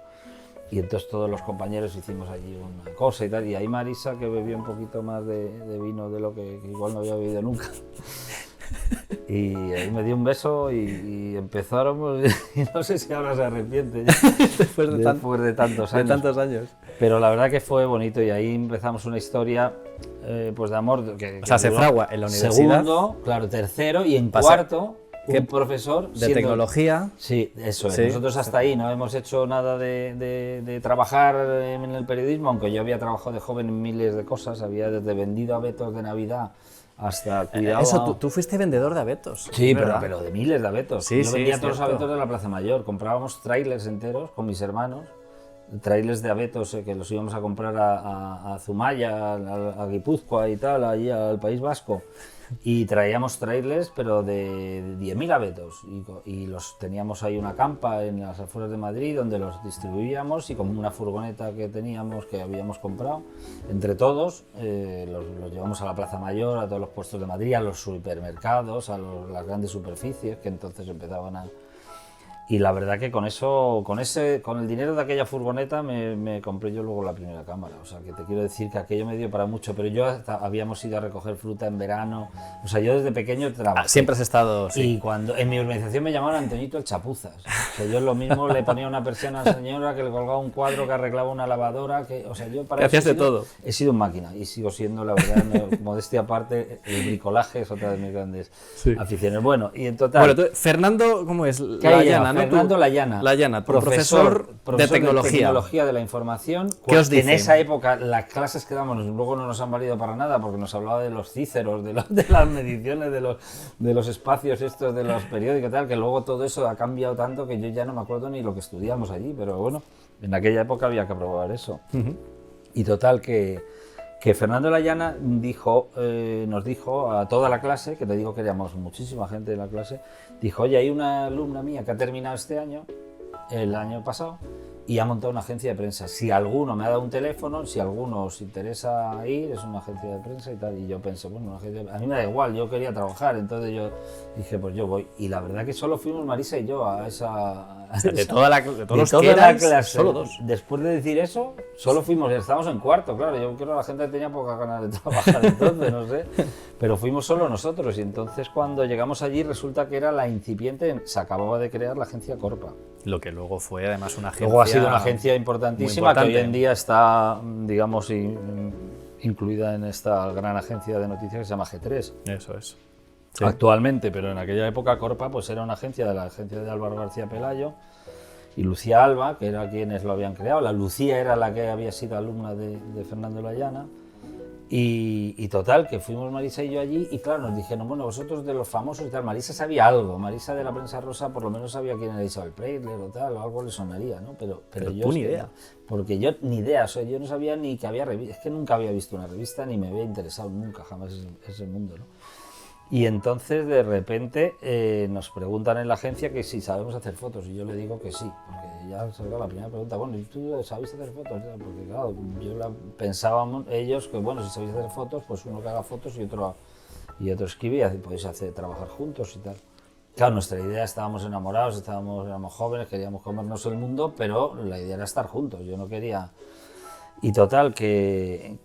y entonces todos los compañeros hicimos allí una cosa y tal, y ahí Marisa, que bebió un poquito más de vino de lo que igual no había bebido nunca, y ahí me dio un beso y empezaron, y no sé si ahora se arrepiente ya, Después de tantos años. De tantos años. Pero la verdad que fue bonito, y ahí empezamos una historia pues de amor. O sea, se duró fragua en la universidad. Segundo, claro, tercero, y en cuarto, ¿Qué? un profesor De tecnología. Sí, eso es. Sí. Nosotros hasta ahí no hemos hecho nada de trabajar en el periodismo, aunque yo había trabajado de joven en miles de cosas, había desde vendido abetos de Navidad hasta cuidado. Eso, tú fuiste vendedor de abetos. Sí, ¿verdad? pero de miles de abetos. Sí, yo sí, vendía es todos los cierto. abetos de la Plaza Mayor, comprábamos trailers enteros con mis hermanos, trailers de abetos que los íbamos a comprar a Zumaya, a Guipúzcoa y tal, allí al País Vasco, y traíamos trailers pero de 10.000 abetos, y los teníamos ahí una campa en las afueras de Madrid donde los distribuíamos, y con una furgoneta que teníamos, que habíamos comprado entre todos, los llevamos a la Plaza Mayor, a todos los puestos de Madrid, a los supermercados, a las grandes superficies que entonces empezaban a... Y la verdad que con el dinero de aquella furgoneta me compré yo luego la primera cámara. O sea, que te quiero decir que aquello me dio para mucho, pero habíamos ido a recoger fruta en verano. O sea, yo desde pequeño trabajé. Siempre has estado... Sí. Y cuando en mi urbanización me llamaban Antoñito el Chapuzas. O sea, yo lo mismo le ponía una persiana a la señora, que le colgaba un cuadro, que arreglaba una lavadora, o sea, yo para hacías eso de todo. he sido un máquina, y sigo siendo, la verdad, modestia aparte, el bricolaje es otra de mis grandes aficiones. Bueno, y en total... Bueno, Fernando, ¿cómo es? Layana, ¿no? Fernando Layana. Layana, profesor de tecnología de la información. ¿Qué os que en dice? esa época las clases que damos luego no nos han valido para nada, porque nos hablaba de los cíceros, de las mediciones, de los espacios estos, de los periódicos y tal, que luego todo eso ha cambiado tanto que yo ya no me acuerdo ni lo que estudiamos allí, pero bueno, en aquella época había que probar eso. Y total que Fernando Layana nos dijo a toda la clase, que te digo que éramos muchísima gente de la clase, dijo: oye, hay una alumna mía que ha terminado el año pasado, y ha montado una agencia de prensa. Si alguno me ha dado un teléfono, si alguno os interesa ir, es una agencia de prensa y tal. Y yo pensé, bueno, a mí me da igual, yo quería trabajar, entonces yo dije, pues yo voy. Y la verdad que solo fuimos Marisa y yo a esa... De todos los toda que la erais, clase. solo dos. Después de decir eso, solo fuimos, estábamos en cuarto, claro. Yo creo que la gente tenía pocas ganas de trabajar entonces, no sé. Pero fuimos solo nosotros, y entonces cuando llegamos allí resulta que era la incipiente, se acababa de crear la agencia Corpa. Lo que luego fue además una agencia... Luego ha sido una agencia importantísima que hoy en día está, digamos, incluida en esta gran agencia de noticias que se llama G3. Eso es. Sí. Actualmente, pero en aquella época Corpa pues era una agencia de la agencia de Álvaro García Pelayo y Lucía Alba, que era quienes lo habían creado. La Lucía era la que había sido alumna de Fernando Layana. Y total, que fuimos Marisa y yo allí, y claro, nos dijeron, bueno, vosotros de los famosos y tal. Marisa sabía algo, Marisa de la prensa rosa por lo menos sabía quién era Isabel Preisler o tal, o algo le sonaría, ¿no? Pero yo tú ni idea. Porque yo ni idea, o sea, yo no sabía ni que había revistas, es que nunca había visto una revista, ni me había interesado nunca jamás ese mundo, ¿no? Y entonces de repente nos preguntan en la agencia que si sabemos hacer fotos y yo le digo que sí, porque ya salga la primera pregunta, bueno, ¿y tú sabéis hacer fotos? Porque claro, pensábamos ellos que bueno, si sabéis hacer fotos, pues uno que haga fotos y otro escribe y podéis trabajar juntos y tal. Claro, nuestra idea, estábamos enamorados, éramos jóvenes, queríamos comernos el mundo, pero la idea era estar juntos, yo no quería... Y total, que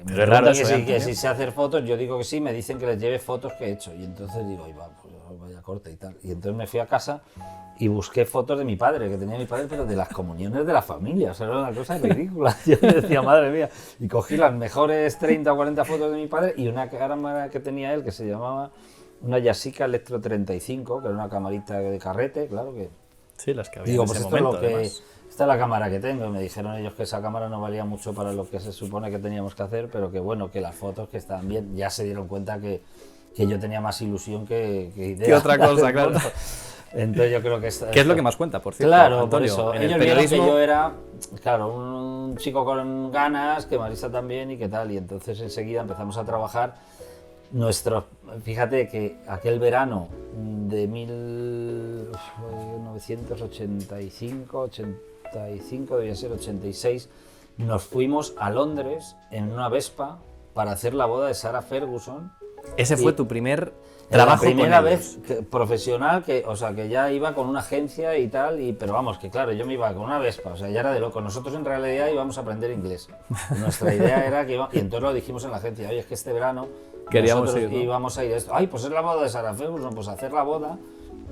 pero es raro eso, que si sé hacer fotos, yo digo que sí, me dicen que les lleve fotos que he hecho. Y entonces digo, va, pues vaya corte y tal. Y entonces me fui a casa y busqué fotos de mi padre, que tenía mi padre, pero de las comuniones de la familia. O sea, era una cosa ridícula. Yo decía, madre mía. Y cogí las mejores 30 o 40 fotos de mi padre y una cámara que tenía él, que se llamaba una Yasica Electro 35, que era una camarita de carrete, claro que... Sí, las que había Digo, en pues ese esto momento, es lo que... además. Esta es la cámara que tengo, y me dijeron ellos que esa cámara no valía mucho para lo que se supone que teníamos que hacer, pero que bueno, que las fotos que estaban bien, ya se dieron cuenta que yo tenía más ilusión que idea. ¿Qué otra cosa, claro? Entonces yo creo que... ¿Qué es lo que más cuenta, por cierto, Claro, Antonio? por eso. En el Ellos vieron que periodismo... yo era, claro, un chico con ganas, que Marisa también y qué tal, y entonces enseguida empezamos a trabajar fíjate que aquel verano de 1985, debía ser 86, nos fuimos a Londres en una Vespa para hacer la boda de Sarah Ferguson. Ese fue tu primer Era trabajo la primera con ellos. vez profesional, o sea, que ya iba con una agencia y tal, pero vamos, que claro, yo me iba con una Vespa, o sea, ya era de loco. Nosotros en realidad íbamos a aprender inglés. Nuestra idea era que y entonces lo dijimos en la agencia, oye, es que este verano Queríamos nosotros ir, ¿no? íbamos a ir a esto. Ay, pues es la boda de Sarah Ferguson, pues hacer la boda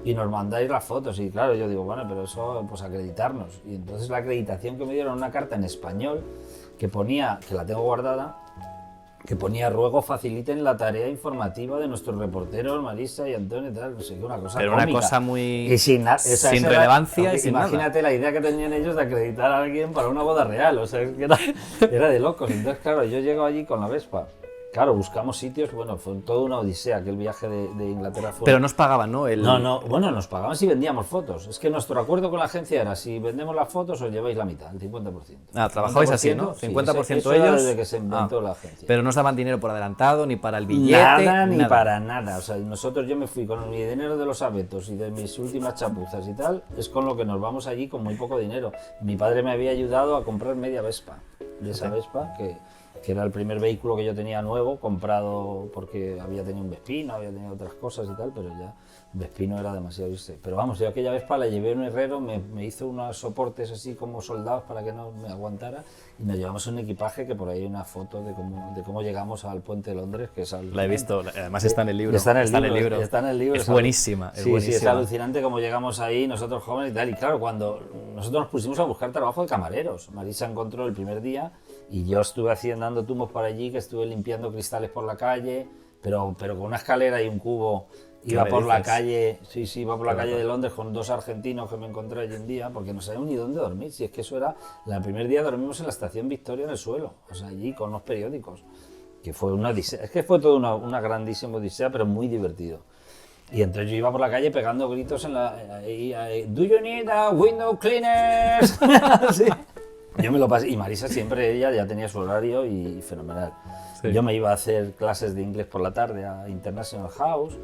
y nos mandáis las fotos. Y claro, yo digo, bueno, pero eso, pues acreditarnos. Y entonces la acreditación que me dieron, una carta en español que ponía, que la tengo guardada, que ponía: ruego faciliten la tarea informativa de nuestros reporteros Marisa y Antonio y tal, no sé qué, una cosa Pero cómica. una cosa muy... Y sin sin relevancia y sin imagínate la idea que tenían ellos de acreditar a alguien para una boda real, o sea, es que era de locos. Entonces, claro, yo llego allí con la Vespa. Claro, buscamos sitios, bueno, fue toda una odisea, aquel viaje de Inglaterra fue... Pero nos pagaban, ¿no? No, bueno, nos pagaban si vendíamos fotos. Es que nuestro acuerdo con la agencia era: si vendemos las fotos os lleváis la mitad, el 50%. Ah, trabajabais así, ¿no? 50% sí, eso era ellos... desde que se inventó la agencia. Pero no os daban dinero por adelantado, ni para el billete... Nada, ni para nada. O sea, yo me fui con mi dinero de los abetos y de mis últimas chapuzas y tal, es con lo que nos vamos allí con muy poco dinero. Mi padre me había ayudado a comprar media Vespa, de esa Vespa, que era el primer vehículo que yo tenía nuevo, comprado porque había tenido un Vespino, había tenido otras cosas y tal, pero ya Vespino era demasiado, ¿viste? Pero vamos, yo aquella Vespa la llevé a un herrero, me hizo unos soportes así como soldados para que no me aguantara, y nos llevamos un equipaje, que por ahí hay una foto de cómo llegamos al puente de Londres, que es La he visto, además está en el libro. Está en el libro. Es buenísima, es buenísima. Sí, es alucinante cómo llegamos ahí, nosotros jóvenes y tal. Y claro, cuando nosotros nos pusimos a buscar trabajo de camareros, Marisa encontró el primer día y yo estuve dando tumbos por allí, que estuve limpiando cristales por la calle, pero con una escalera y un cubo. Iba por la calle, iba por la calle de Londres con dos argentinos que me encontré allí un día, porque no sabíamos ni dónde dormir. Si es que eso era, el primer día dormimos en la estación Victoria en el suelo, o sea, allí con los periódicos, que fue una odisea. Es que fue toda una grandísima odisea, pero muy divertido. Y entonces yo iba por la calle pegando gritos ¿Do you need a window cleaner? Sí. Yo me lo pasé, y Marisa siempre, ella ya tenía su horario y fenomenal. Sí. Yo me iba a hacer clases de inglés por la tarde a International House,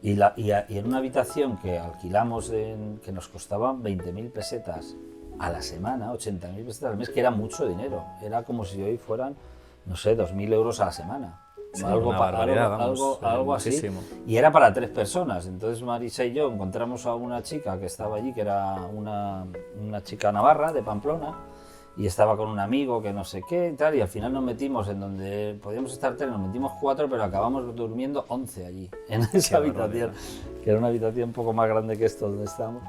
y en una habitación que alquilamos, que nos costaba 20.000 pesetas a la semana, 80.000 pesetas al mes, que era mucho dinero. Era como si hoy fueran, no sé, 2.000 euros a la semana. Sí, algo así. Y era para 3 personas. Entonces Marisa y yo encontramos a una chica que estaba allí, que era una chica navarra de Pamplona, y estaba con un amigo que no sé qué y tal, y al final nos metimos en donde podíamos estar 3, nos metimos 4, pero acabamos durmiendo 11 allí, en esa habitación, que era una habitación un poco más grande que esto donde estábamos,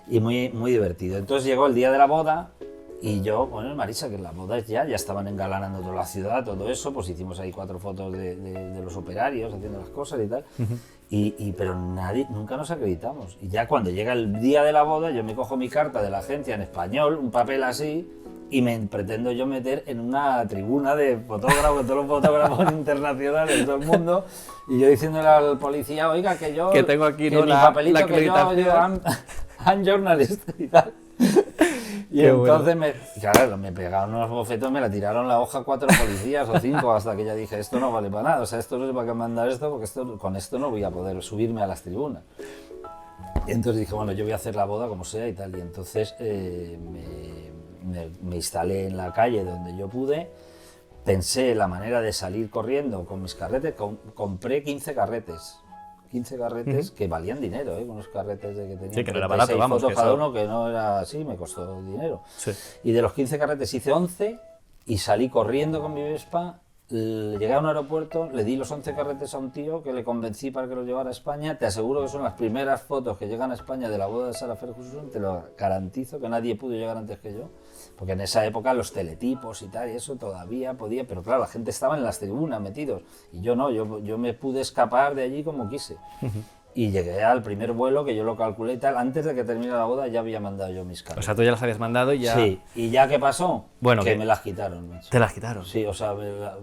y muy, muy divertido. Entonces llegó el día de la boda, y yo, bueno, Marisa, que la boda ya estaban engalanando toda la ciudad, todo eso, pues hicimos ahí 4 fotos de los operarios haciendo las cosas y tal, pero nunca nos acreditamos. Y ya cuando llega el día de la boda, yo me cojo mi carta de la agencia en español, un papel así, y me pretendo yo meter en una tribuna de fotógrafos, todos los fotógrafos internacionales de todo el mundo, y yo diciéndole al policía: oiga, que yo, tengo aquí que mi papelito, que yo I'm journalist y tal. Y Qué entonces claro, me pegaron unos bofetos, me la tiraron la hoja 4 policías o 5 hasta que ya dije, esto no vale para nada, o sea, esto no es para que mandar esto porque con esto no voy a poder subirme a las tribunas. Y entonces dije, bueno, yo voy a hacer la boda como sea y tal, y entonces me instalé en la calle donde yo pude, pensé la manera de salir corriendo con mis carretes, compré 15 carretes. 15 carretes que valían dinero, unos carretes de que tenían Sí, que no era barato, vamos, fotos que cada eso... uno, que no era así, me costó dinero. Sí. Y de los 15 carretes hice 11 y salí corriendo con mi Vespa, llegué a un aeropuerto, le di los 11 carretes a un tío que le convencí para que los llevara a España. Te aseguro que son las primeras fotos que llegan a España de la boda de Sarah Ferguson, te lo garantizo, que nadie pudo llegar antes que yo. Porque en esa época los teletipos y tal, y eso todavía podía, pero claro, la gente estaba en las tribunas metidos, y yo no, yo me pude escapar de allí como quise. Y llegué al primer vuelo, que yo lo calculé y tal, antes de que terminara la boda ya había mandado yo mis cartas. O sea, tú ya las habías mandado y ya... Sí, ¿y ya qué pasó? Bueno, que ¿qué? me las quitaron, macho. Te las quitaron. Sí, o sea,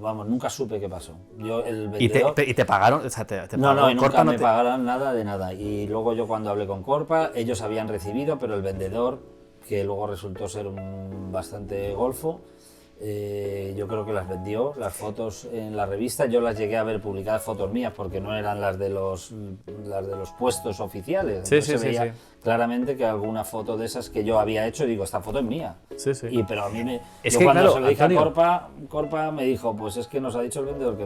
vamos, nunca supe qué pasó. Yo, el ¿Y vendedor... te pagaron? O sea, te No, pagó no, y nunca Corpa, me pagaron nada de nada. Y luego yo cuando hablé con Corpa, ellos habían recibido, pero el vendedor, que luego resultó ser un bastante golfo, yo creo que las vendió, las fotos en la revista. Yo las llegué a ver publicadas, fotos mías, porque no eran las de los puestos oficiales. Sí, Entonces sí, se veía sí. claramente que alguna foto de esas que yo había hecho, digo, esta foto es mía. Sí, sí. Pero a mí Es yo que, cuando claro, se lo dije Antonio... a Corpa me dijo, pues es que nos ha dicho el vendedor que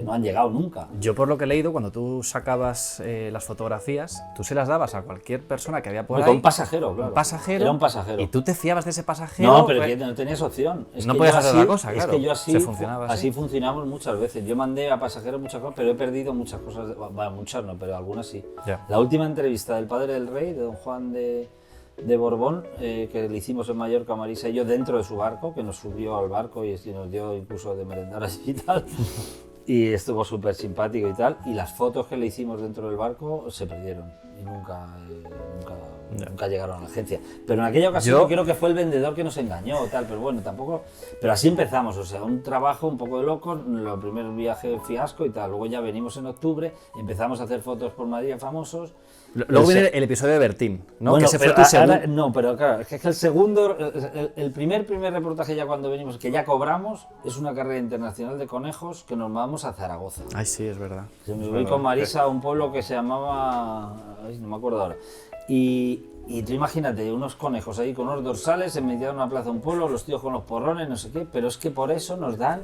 no han llegado nunca. Yo por lo que he leído, cuando tú sacabas las fotografías, tú se las dabas a cualquier persona que había por ahí. Un pasajero, claro. Un pasajero. Era un pasajero. Y tú te fiabas de ese pasajero. No, pero que no tenías opción. No podías hacer otra cosa, claro. Es que yo así, Se funcionaba así. así funcionamos muchas veces. Yo mandé a pasajeros muchas cosas, pero he perdido muchas cosas. Bueno, muchas no, pero algunas sí. Ya. La última entrevista del padre del rey, de don Juan de Borbón, que le hicimos en Mallorca, Marisa y yo, dentro de su barco, que nos subió al barco y nos dio incluso de merendar así y tal. Y estuvo súper simpático y tal. Y las fotos que le hicimos dentro del barco se perdieron y nunca llegaron a la agencia. Pero en aquella ocasión yo creo que fue el vendedor que nos engañó o tal, pero bueno, tampoco... Pero así empezamos, o sea, un trabajo un poco de locos, el primer viaje fiasco y tal. Luego ya venimos en octubre, empezamos a hacer fotos por Madrid a famosos. Luego viene el episodio de Bertín, ¿no? Bueno, que ese fue pero tu segundo... no, pero claro, es que el segundo, el primer reportaje ya cuando venimos, que ya cobramos, es una carrera internacional de conejos que nos vamos a Zaragoza. Ay, sí, es verdad. Me voy con Marisa a un pueblo que se llamaba... Ay, no me acuerdo ahora. Y tú imagínate, unos conejos ahí con unos dorsales en medio de una plaza de un pueblo, los tíos con los porrones, no sé qué, pero es que por eso nos dan...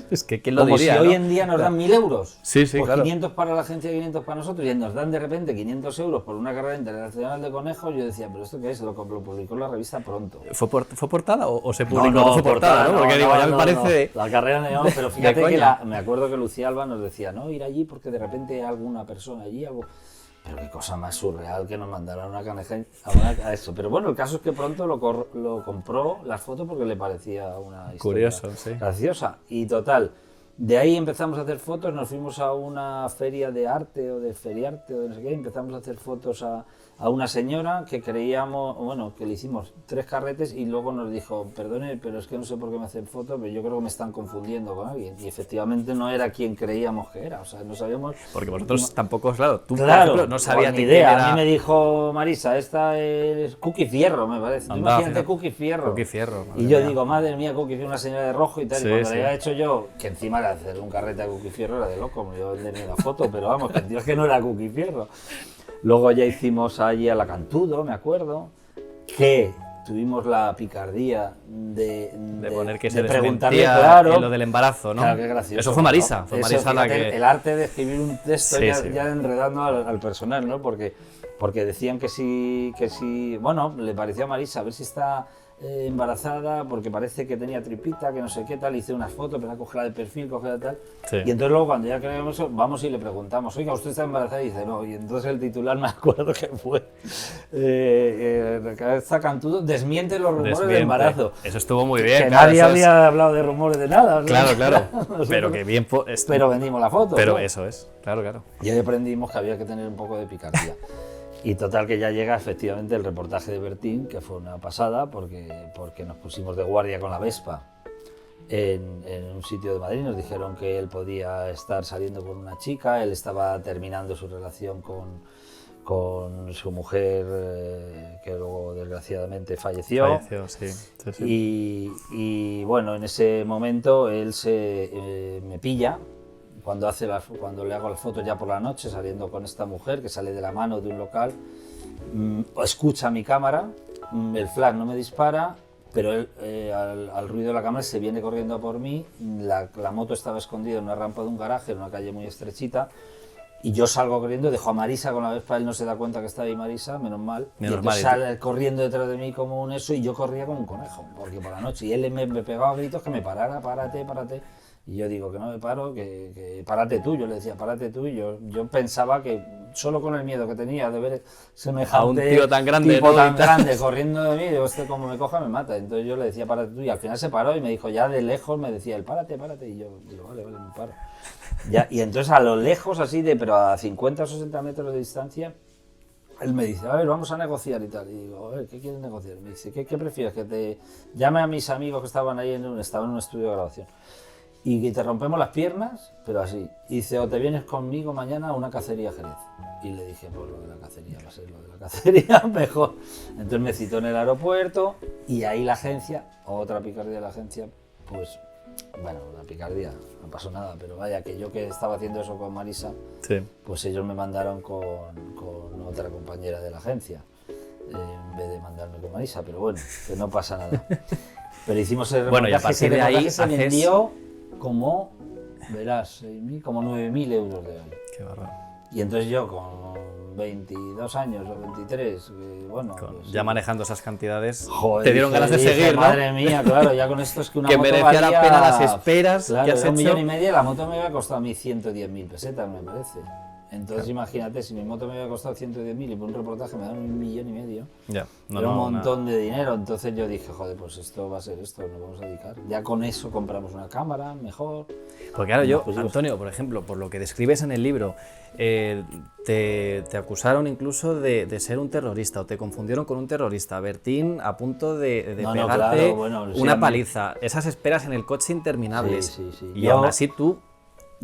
Es que ¿quién lo como diría, si ¿no? hoy en día nos dan 1.000 euros. Sí, sí, pues claro. 500 para la agencia y 500 para nosotros, y nos dan de repente 500 euros por una carrera internacional de conejos. Yo decía, ¿pero esto qué es? Lo publicó la revista Pronto. ¿Fue portada o se publicó? No, fue portada, ¿no? Porque digo, ya me parece... La carrera no, pero fíjate que coña. me acuerdo que Lucía Alba nos decía, no, ir allí porque de repente hay alguna persona allí, algo... Pero qué cosa más surreal que nos mandaran una caneja a eso. Pero bueno, el caso es que Pronto lo compró las fotos porque le parecía una historia Curioso, sí. graciosa. Y total, de ahí empezamos a hacer fotos, nos fuimos a una feria de arte o de feriarte o de no sé qué, empezamos a hacer fotos a una señora que creíamos, bueno, que le hicimos 3 carretes y luego nos dijo, perdone, pero es que no sé por qué me hacen fotos, pero yo creo que me están confundiendo con alguien. Y efectivamente no era quien creíamos que era, o sea, no sabíamos... Porque vosotros tampoco, claro, tú Claro, por ejemplo, no sabías ni ni idea. quién era... A mí me dijo Marisa, esta es Cookie Fierro, me parece. Anda, Imagínate fíjate. Cookie Fierro. Cookie Fierro, madre Y yo mía. digo, madre mía, Cookie Fierro, una señora de rojo y tal. Sí, y cuando sí. le había hecho yo, que encima de hacer un carrete a Cookie Fierro era de loco, me iba a vender ni la foto, pero vamos, que el tío es que no era Cookie Fierro. Luego ya hicimos allí a la Cantudo, me acuerdo, que tuvimos la picardía de poner que de se preguntarle, desmentía claro, lo del embarazo, ¿no? Claro, qué gracioso. Eso fue Marisa, ¿no? fue Eso, Marisa la fíjate, que... el arte de escribir un texto Sí, ya, sí. ya enredando al personal, ¿no? Porque decían que sí, bueno, le pareció a Marisa a ver si está embarazada, porque parece que tenía tripita, que no sé qué tal, hice unas fotos, pero cogerla de perfil, cogerla tal. Sí. Y entonces luego cuando ya creemos eso, vamos y le preguntamos, oiga, ¿usted está embarazada? Y dice, no, y entonces el titular me acuerdo que fue, Cabeza Cantudo desmiente los rumores de Desmiente. embarazo. Eso estuvo muy bien, Que claro, nadie eso es- había hablado de rumores de nada. o sea, Claro, nosotros- pero que bien... Pero vendimos la foto. Pero ¿no? eso es, claro. Y ahí aprendimos que había que tener un poco de picardía. Y total que ya llega efectivamente el reportaje de Bertín, que fue una pasada, porque nos pusimos de guardia con la Vespa en un sitio de Madrid. Nos dijeron que él podía estar saliendo con una chica, él estaba terminando su relación con su mujer, que luego desgraciadamente falleció. Falleció, sí. Y bueno, en ese momento él me pilla cuando le hago las fotos ya por la noche, saliendo con esta mujer que sale de la mano de un local, escucha mi cámara, el flash no me dispara, pero él al ruido de la cámara se viene corriendo a por mí. La moto estaba escondida en una rampa de un garaje, en una calle muy estrechita. Y yo salgo corriendo, dejo a Marisa con la Vespa, él no se da cuenta que está ahí Marisa, menos mal. Y entonces sale corriendo detrás de mí como un eso, y yo corría como un conejo, porque por la noche. Y él me pegaba gritos que me parara, párate. Y yo digo que no me paro, que párate tú. Yo le decía, párate tú. Y yo pensaba que solo con el miedo que tenía de ver semejante a un tío tan grande, tipo ¿no? tan grande corriendo de mí, digo, como me coja me mata. Entonces yo le decía, párate tú. Y al final se paró y me dijo, ya de lejos me decía él, párate. Y yo digo, vale, me paro. Ya, y entonces a lo lejos, así pero a 50 o 60 metros de distancia, él me dice, a ver, vamos a negociar y tal. Y digo, a ver, ¿qué quieres negociar? Me dice, ¿qué prefieres? Que te llame a mis amigos que estaban ahí, estaban en un estudio de grabación, y que te rompemos las piernas, pero así. Y dice, o te vienes conmigo mañana a una cacería a Jerez. Y le dije, pues lo de la cacería va a ser lo de la cacería mejor. Entonces me citó en el aeropuerto, y ahí la agencia, otra picardía de la agencia, pues... Bueno, la picardía, no pasó nada, pero vaya, que yo que estaba haciendo eso con Marisa, Sí. pues ellos me mandaron con otra compañera de la agencia, en vez de mandarme con Marisa, pero bueno, que no pasa nada. Pero hicimos el reportaje, Bueno, y a partir de ahí se vendió como, verás, como 9.000 euros de hoy. Qué bárbaro. Y entonces yo con 22 años o 23, bueno... Pues, ya manejando esas cantidades, joder, te dieron ganas de seguir, ¿no? Madre mía, claro, ya con esto es que una que moto merecía la valía, pena las esperas claro, que has era hecho. 1,5 millones, la moto me había costado a mí 110.000 pesetas, me parece. Entonces imagínate, si mi moto me había costado 110.000 y por un reportaje me dan 1,5 millones, Ya, era un montón de dinero. Entonces yo dije, joder, pues esto va a ser esto, nos vamos a dedicar. Ya con eso compramos una cámara, mejor. Porque ahora yo, Pues, Antonio, por ejemplo, por lo que describes en el libro, te acusaron incluso de ser un terrorista, o te confundieron con un terrorista. Bertín a punto de No, pegarte claro, bueno, sí, una a mí- paliza. Esas esperas en el coche interminables. Sí. Y aún así tú...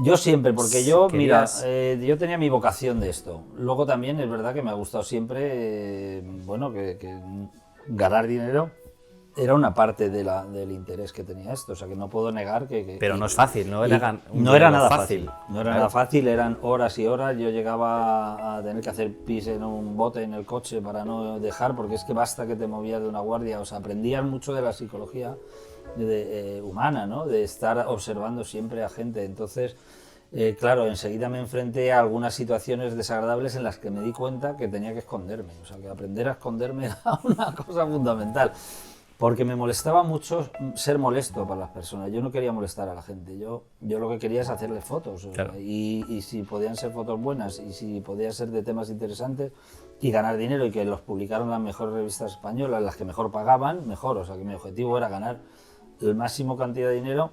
Yo siempre, porque yo, Querías- mira, yo tenía mi vocación de esto. Luego también es verdad que me ha gustado siempre, bueno, que ganar dinero era una parte del interés que tenía esto. O sea, que no puedo negar que... Pero no es fácil, ¿no? y no era nada fácil. No era nada fácil, eran horas y horas. Yo llegaba a tener que hacer pis en un bote en el coche para no dejar, porque es que basta que te movías de una guardia. O sea, aprendías mucho de la psicología humana, ¿no? De estar observando siempre a gente. Entonces, claro, enseguida me enfrenté a algunas situaciones desagradables en las que me di cuenta que tenía que esconderme. O sea, que aprender a esconderme era una cosa fundamental. Porque me molestaba mucho ser molesto para las personas. Yo no quería molestar a la gente. Yo lo que quería es hacerles fotos. O sea, Claro. y si podían ser fotos buenas y si podían ser de temas interesantes y ganar dinero y que los publicaron las mejores revistas españolas, las que mejor pagaban, mejor. O sea, que mi objetivo era ganar el máximo cantidad de dinero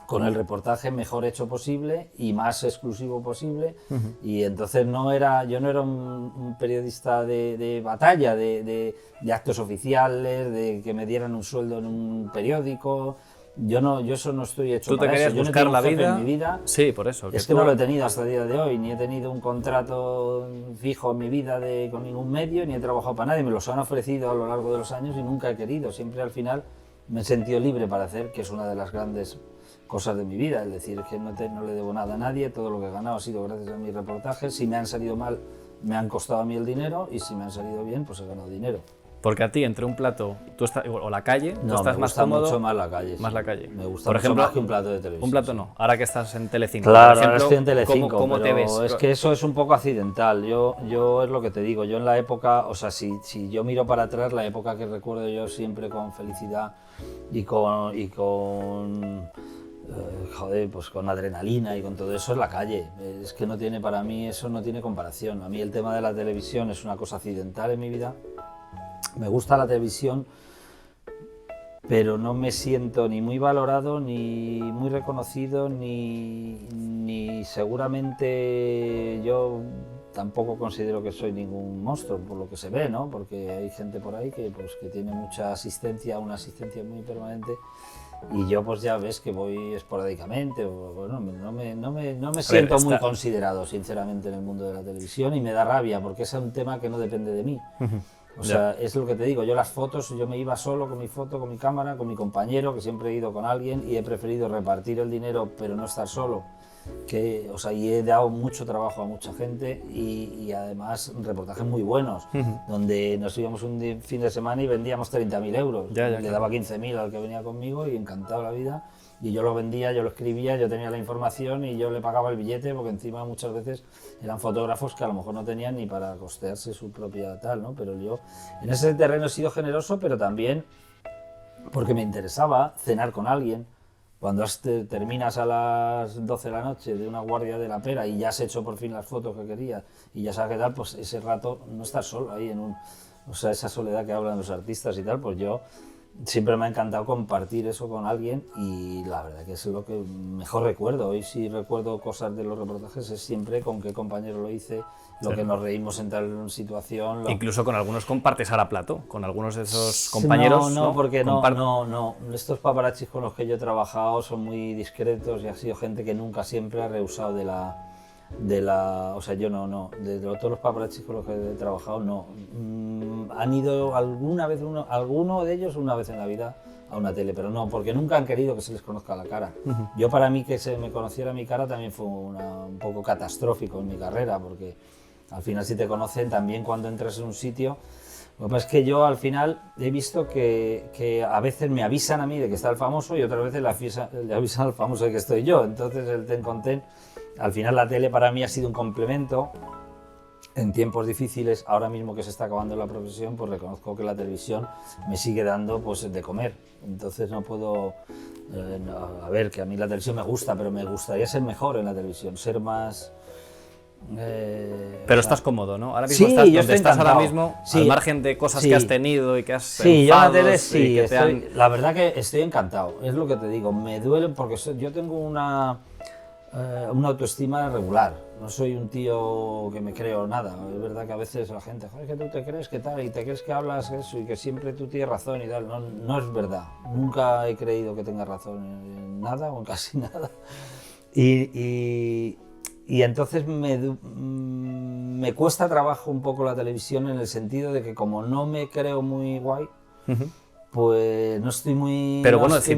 con el reportaje mejor hecho posible y más exclusivo posible. Y entonces yo no era un periodista de batalla, de actos oficiales, de que me dieran un sueldo en un periódico. Yo eso no estoy hecho Tú te para querías eso. Yo no buscar tengo la un jefe vida. en mi vida. Sí, por eso. Es que no lo he tenido hasta el día de hoy, ni he tenido un contrato fijo en mi vida con ningún medio, ni he trabajado para nadie. Me los han ofrecido a lo largo de los años y nunca he querido. Siempre al final me he sentido libre para hacer, que es una de las grandes cosas de mi vida, es decir, que no le debo nada a nadie, todo lo que he ganado ha sido gracias a mis reportajes. Si me han salido mal, me han costado a mí el dinero, y si me han salido bien, pues he ganado dinero. Porque a ti, entre un plato o la calle, tú No, estás me más gusta cómodo. mucho más la calle. Más sí. la calle. Me gusta Por mucho ejemplo, más que un plato de televisión. Un plato sí. no, ahora que estás en Telecinco. Claro, por ejemplo, ahora estoy en Telecinco, ¿cómo te ves? es que eso es un poco accidental. Yo es lo que te digo, yo en la época, o sea, si yo miro para atrás, la época que recuerdo yo siempre con felicidad y con joder, pues con adrenalina y con todo eso es la calle. Es que no tiene, para mí eso no tiene comparación. A mí el tema de la televisión es una cosa accidental en mi vida. Me gusta la televisión, pero no me siento ni muy valorado, ni muy reconocido, ni seguramente yo tampoco considero que soy ningún monstruo, por lo que se ve, ¿no? Porque hay gente por ahí que tiene mucha asistencia, una asistencia muy permanente, y yo pues ya ves que voy esporádicamente, o, bueno, no me siento muy considerado sinceramente en el mundo de la televisión y me da rabia porque es un tema que no depende de mí. O sea, es lo que te digo, yo las fotos, yo me iba solo con mi foto, con mi cámara, con mi compañero, que siempre he ido con alguien y he preferido repartir el dinero pero no estar solo. O sea, y he dado mucho trabajo a mucha gente y además reportajes muy buenos, donde nos íbamos un fin de semana y vendíamos 30.000 euros. Le daba 15.000 al que venía conmigo y encantado la vida. Y yo lo vendía, yo lo escribía, yo tenía la información y yo le pagaba el billete, porque encima muchas veces eran fotógrafos que a lo mejor no tenían ni para costearse su propia tal, ¿no? Pero yo en ese terreno he sido generoso, pero también porque me interesaba cenar con alguien. Cuando terminas a las 12 de la noche de una guardia de la pera y ya has hecho por fin las fotos que querías y ya sabes qué tal, pues ese rato no estás solo ahí o sea, esa soledad que hablan los artistas y tal, pues yo siempre me ha encantado compartir eso con alguien y la verdad que es lo que mejor recuerdo. Hoy sí recuerdo cosas de los reportajes, es siempre con qué compañero lo hice, lo que nos reímos en tal situación. Incluso con algunos compartes ahora plato, con algunos de esos compañeros. No, porque no. Estos paparazzis con los que yo he trabajado son muy discretos y ha sido gente que nunca siempre ha rehusado o sea, yo no, de todos los paparazzis con los que he trabajado no. Han ido alguna vez, alguno de ellos una vez en la vida a una tele, pero no, porque nunca han querido que se les conozca la cara. Yo, para mí, que se me conociera mi cara también fue un poco catastrófico en mi carrera, porque al final si te conocen también cuando entras en un sitio. Lo que pasa es que yo al final he visto que a veces me avisan a mí de que está el famoso y otras veces le avisan al famoso de que estoy yo. Entonces el ten con ten, al final la tele para mí ha sido un complemento. En tiempos difíciles, ahora mismo que se está acabando la profesión, pues reconozco que la televisión me sigue dando pues de comer. Entonces no puedo, a ver, que a mí la televisión me gusta, pero me gustaría ser mejor en la televisión, ser más... pero estás cómodo, ¿no? Ahora mismo estás donde estás ahora mismo, al margen de cosas que has tenido y que has Sí, yo en la tele sí, la verdad que estoy encantado, es lo que te digo, me duele porque yo tengo una autoestima regular, no soy un tío que me creo nada, es verdad que a veces la gente, joder, que tú te crees que tal y te crees que hablas eso y que siempre tú tienes razón y tal, no es verdad, nunca he creído que tenga razón en nada o en casi nada y entonces me cuesta trabajo un poco la televisión en el sentido de que como no me creo muy guay, pues no estoy muy... Pero bueno, si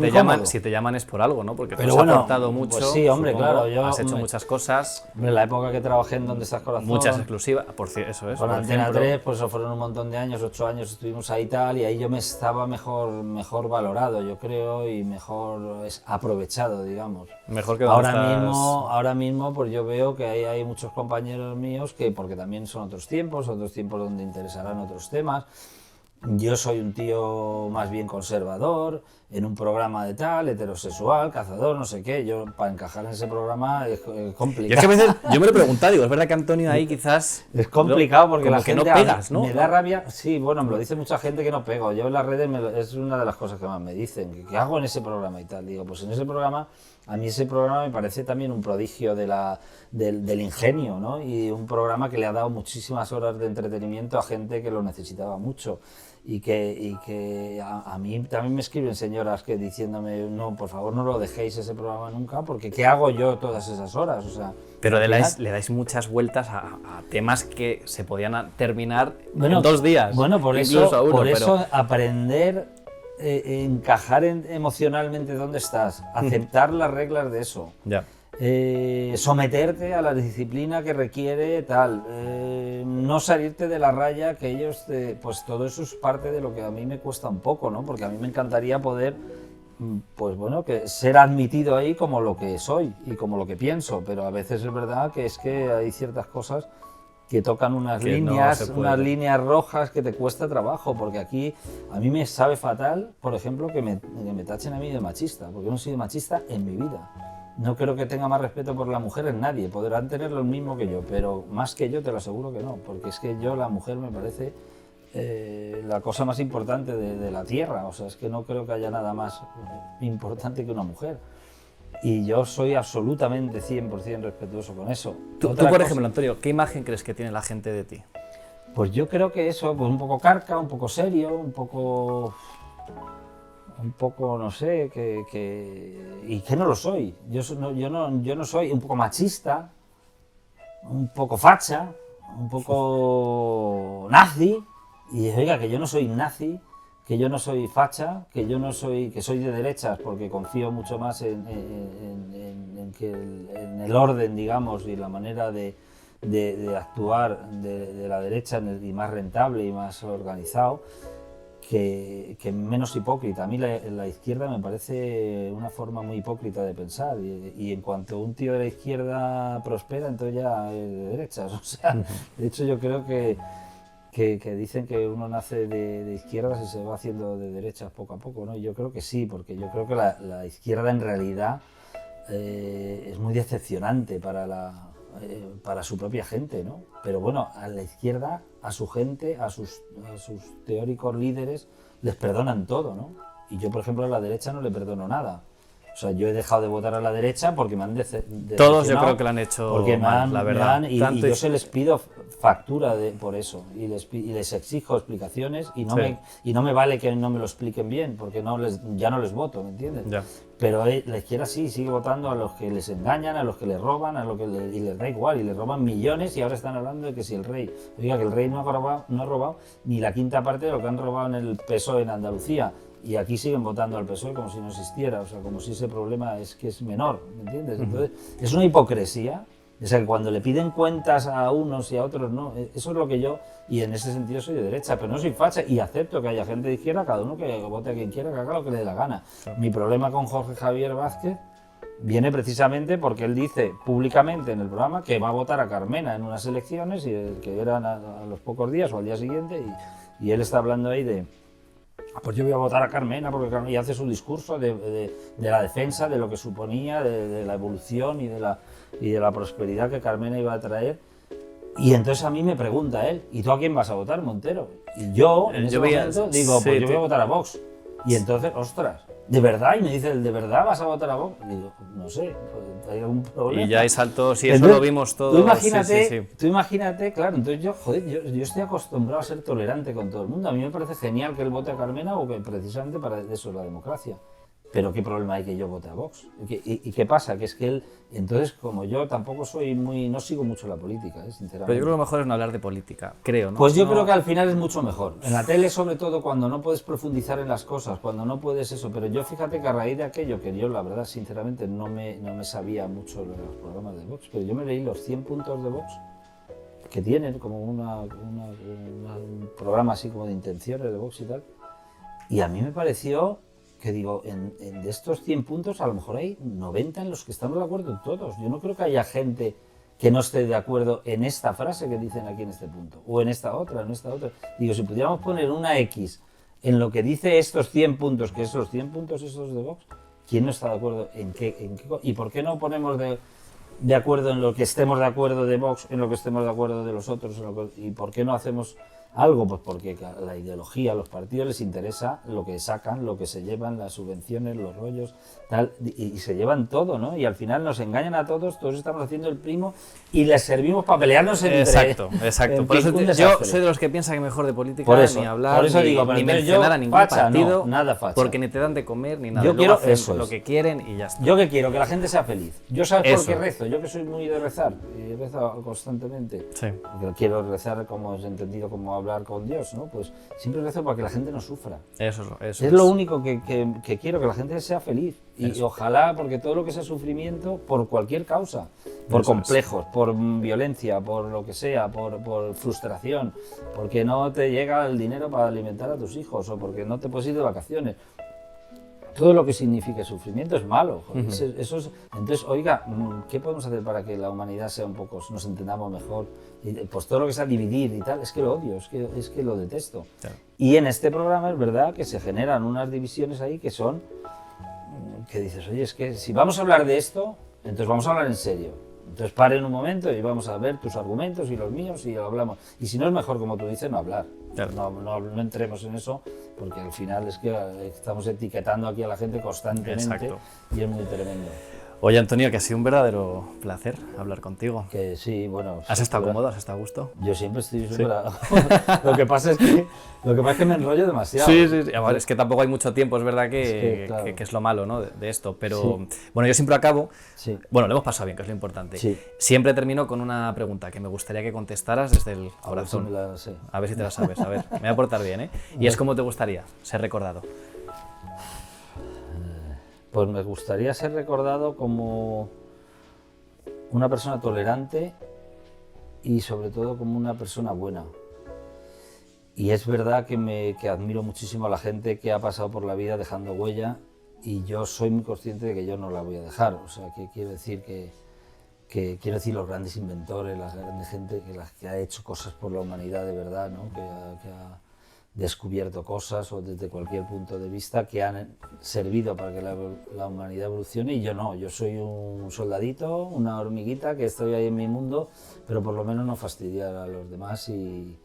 te llaman es por algo, ¿no? Porque tú has aportado mucho. Pues sí, hombre, supongo, claro. Has hecho muchas cosas. En la época que trabajé en Donde Estás Corazón... Muchas exclusivas, eso es. Con Antena 3, pues fueron un montón de años, 8 años estuvimos ahí y tal, y ahí yo me estaba mejor valorado, yo creo, y mejor aprovechado, digamos. Mejor que ahora mismo, pues yo veo que hay muchos compañeros míos que, porque también son otros tiempos donde interesarán otros temas. Yo soy un tío más bien conservador, en un programa de tal, heterosexual, cazador, no sé qué. Yo, para encajar en ese programa es complicado. Y es que a veces yo me lo he preguntado, digo, es verdad que Antonio ahí quizás... Es complicado porque la gente no pegas, ¿no? Me da rabia. Sí, bueno, me lo dice mucha gente que no pego. Yo en las redes es una de las cosas que más me dicen. ¿Qué hago en ese programa y tal? Digo, pues en ese programa, a mí ese programa me parece también un prodigio del ingenio, ¿no? Y un programa que le ha dado muchísimas horas de entretenimiento a gente que lo necesitaba mucho. Y que a mí también me escriben señoras que diciéndome, no, por favor no lo dejéis ese programa nunca, porque ¿qué hago yo todas esas horas? O sea, pero le dais muchas vueltas a temas que se podían terminar en 2 días. Bueno, por eso aprender, encajar emocionalmente dónde estás, aceptar las reglas de eso. Ya. Someterte a la disciplina que requiere tal, no salirte de la raya, que ellos, pues todo eso es parte de lo que a mí me cuesta un poco, ¿no? Porque a mí me encantaría poder, pues bueno, que ser admitido ahí como lo que soy y como lo que pienso, pero a veces es verdad que hay ciertas cosas que tocan unas líneas rojas que te cuesta trabajo, porque aquí a mí me sabe fatal, por ejemplo, que me tachen a mí de machista, porque yo no soy machista en mi vida. No creo que tenga más respeto por la mujer en nadie, podrán tener lo mismo que yo, pero más que yo te lo aseguro que no, porque es que la mujer me parece la cosa más importante de la tierra, o sea, es que no creo que haya nada más importante que una mujer. Y yo soy absolutamente 100% respetuoso con eso. Tú, por ejemplo, Antonio, ¿qué imagen crees que tiene la gente de ti? Pues yo creo que eso, pues un poco carca, un poco serio, un poco... un poco, no sé, y que no lo soy. Yo no soy un poco machista, un poco facha, un poco nazi, y oiga, que yo no soy nazi, que yo no soy facha, que soy de derechas porque confío mucho más en el orden, digamos, y la manera de actuar de la derecha y más rentable y más organizado, que menos hipócrita. A mí la izquierda me parece una forma muy hipócrita de pensar, y en cuanto un tío de la izquierda prospera, entonces ya es de derechas. O sea, de hecho yo creo que dicen que uno nace de izquierdas y se va haciendo de derechas poco a poco, ¿no? Y yo creo que sí, porque yo creo que la izquierda en realidad es muy decepcionante para su propia gente, ¿no? Pero bueno, a la izquierda, a su gente, a sus teóricos líderes, les perdonan todo, ¿no? Y yo, por ejemplo, a la derecha no le perdono nada. O sea, yo he dejado de votar a la derecha porque me han decepcionado. Todos yo creo que lo han hecho porque mal, la verdad. Y yo se les pido factura por eso, y les exijo explicaciones, y no me vale que no me lo expliquen bien, porque ya no les voto, ¿me entiendes? Ya. Pero la izquierda sí sigue votando a los que les engañan, a los que les roban, y les da igual, y les roban millones, y ahora están hablando de que si el rey, oiga, que el rey no ha robado ni la quinta parte de lo que han robado en el PSOE en Andalucía. Y aquí siguen votando al PSOE como si no existiera, o sea, como si ese problema es menor, ¿me entiendes? Entonces, es una hipocresía, o sea, que cuando le piden cuentas a unos y a otros, no, eso es lo que yo, y en ese sentido soy de derecha, pero no soy facha, y acepto que haya gente de izquierda, cada uno que vote a quien quiera, que haga lo que le dé la gana. Mi problema con Jorge Javier Vázquez viene precisamente porque él dice públicamente en el programa que va a votar a Carmena en unas elecciones, y que eran a los pocos días o al día siguiente, y él está hablando ahí de... Pues yo voy a votar a Carmena, porque Carmena, y hace su discurso de la defensa de lo que suponía, de la evolución y de la prosperidad que Carmena iba a traer. Y entonces a mí me pregunta él, ¿y tú a quién vas a votar, Montero? Y yo, en ese momento, digo, sí, pues yo voy a votar a Vox. Y entonces, ostras, ¿de verdad? Y me dice, ¿de verdad vas a votar a Vox? Y digo, no sé, pues hay algún problema. Y ya hay saltos, y Entonces, eso lo vimos todos. Tú imagínate, claro, entonces yo estoy acostumbrado a ser tolerante con todo el mundo. A mí me parece genial que él vote a Carmena, o que precisamente para eso es la democracia. Pero ¿qué problema hay que yo vote a Vox? ¿Y qué pasa? Que es que él, entonces, como yo tampoco no sigo mucho la política, sinceramente. Pero yo creo que lo mejor es no hablar de política, creo, ¿no? Pues yo creo que al final es mucho mejor. En la tele, sobre todo, cuando no puedes profundizar en las cosas, cuando no puedes eso. Pero yo fíjate que a raíz de aquello, que yo la verdad, sinceramente, no me sabía mucho de los programas de Vox, pero yo me leí los 100 puntos de Vox, que tienen como un programa así como de intenciones de Vox y tal, y a mí me pareció... que digo, de estos 100 puntos a lo mejor hay 90 en los que estamos de acuerdo todos. Yo no creo que haya gente que no esté de acuerdo en esta frase que dicen aquí en este punto, o en esta otra, en esta otra. Digo, si pudiéramos poner una X en lo que dice estos 100 puntos, que esos 100 puntos esos de Vox, ¿quién no está de acuerdo en qué? ¿Y por qué no ponemos de acuerdo en lo que estemos de acuerdo de Vox, en lo que estemos de acuerdo de los otros? ¿Y por qué no hacemos algo? Pues porque a la ideología, a los partidos les interesa lo que sacan, lo que se llevan, las subvenciones, los rollos, tal, y se llevan todo, ¿no? Y al final nos engañan a todos estamos haciendo el primo y les servimos para pelearnos entre... Exacto. Por eso yo soy de los que piensan que mejor de política ni hablar, ni mencionar a ningún partido, nada facha. Porque ni te dan de comer ni nada. Yo quiero eso, lo que quieren y ya está. Yo que quiero que la gente sea feliz. Yo sabes por qué rezo, yo que soy muy de rezar, y rezo constantemente. Sí. Porque quiero rezar como es entendido, como hablar con Dios, ¿no? Pues siempre rezo para que la gente no sufra. Eso es lo único que quiero, que la gente sea feliz. Y ojalá, porque todo lo que sea sufrimiento, por cualquier causa, por complejos, por violencia, por lo que sea, por frustración, porque no te llega el dinero para alimentar a tus hijos, o porque no te puedes ir de vacaciones. Todo lo que signifique sufrimiento es malo. Entonces, oiga, ¿qué podemos hacer para que la humanidad sea un poco, nos entendamos mejor? Pues todo lo que sea dividir y tal, es que lo odio, es que lo detesto. Claro. Y en este programa es verdad que se generan unas divisiones ahí que son, que dices, oye, es que si vamos a hablar de esto, entonces vamos a hablar en serio. Entonces paren un momento y vamos a ver tus argumentos y los míos y lo hablamos. Y si no, es mejor, como tú dices, no hablar. Claro. No entremos en eso, porque al final es que estamos etiquetando aquí a la gente constantemente. Exacto. Y es muy tremendo. Oye, Antonio, que ha sido un verdadero placer hablar contigo. Que sí, bueno... ¿Has estado cómodo? ¿Has estado a gusto? Yo siempre estoy súper... Lo que pasa es que me enrollo demasiado. Sí. A ver, es que tampoco hay mucho tiempo, es verdad claro. que es lo malo, ¿no? de esto. Pero bueno, yo siempre acabo... Sí. Bueno, lo hemos pasado bien, que es lo importante. Sí. Siempre termino con una pregunta que me gustaría que contestaras desde el corazón. A ver si me la sé. A ver si te la sabes, a ver. Me voy a portar bien, ¿eh? Y es cómo te gustaría ser recordado. Pues me gustaría ser recordado como una persona tolerante y sobre todo como una persona buena. Y es verdad que admiro muchísimo a la gente que ha pasado por la vida dejando huella y yo soy muy consciente de que yo no la voy a dejar. O sea, que quiero decir quiero decir los grandes inventores, la grande gente que ha hecho cosas por la humanidad de verdad, ¿no? que ha descubierto cosas o desde cualquier punto de vista que han servido para que la humanidad evolucione y yo no, yo soy un soldadito, una hormiguita que estoy ahí en mi mundo, pero por lo menos no fastidiar a los demás y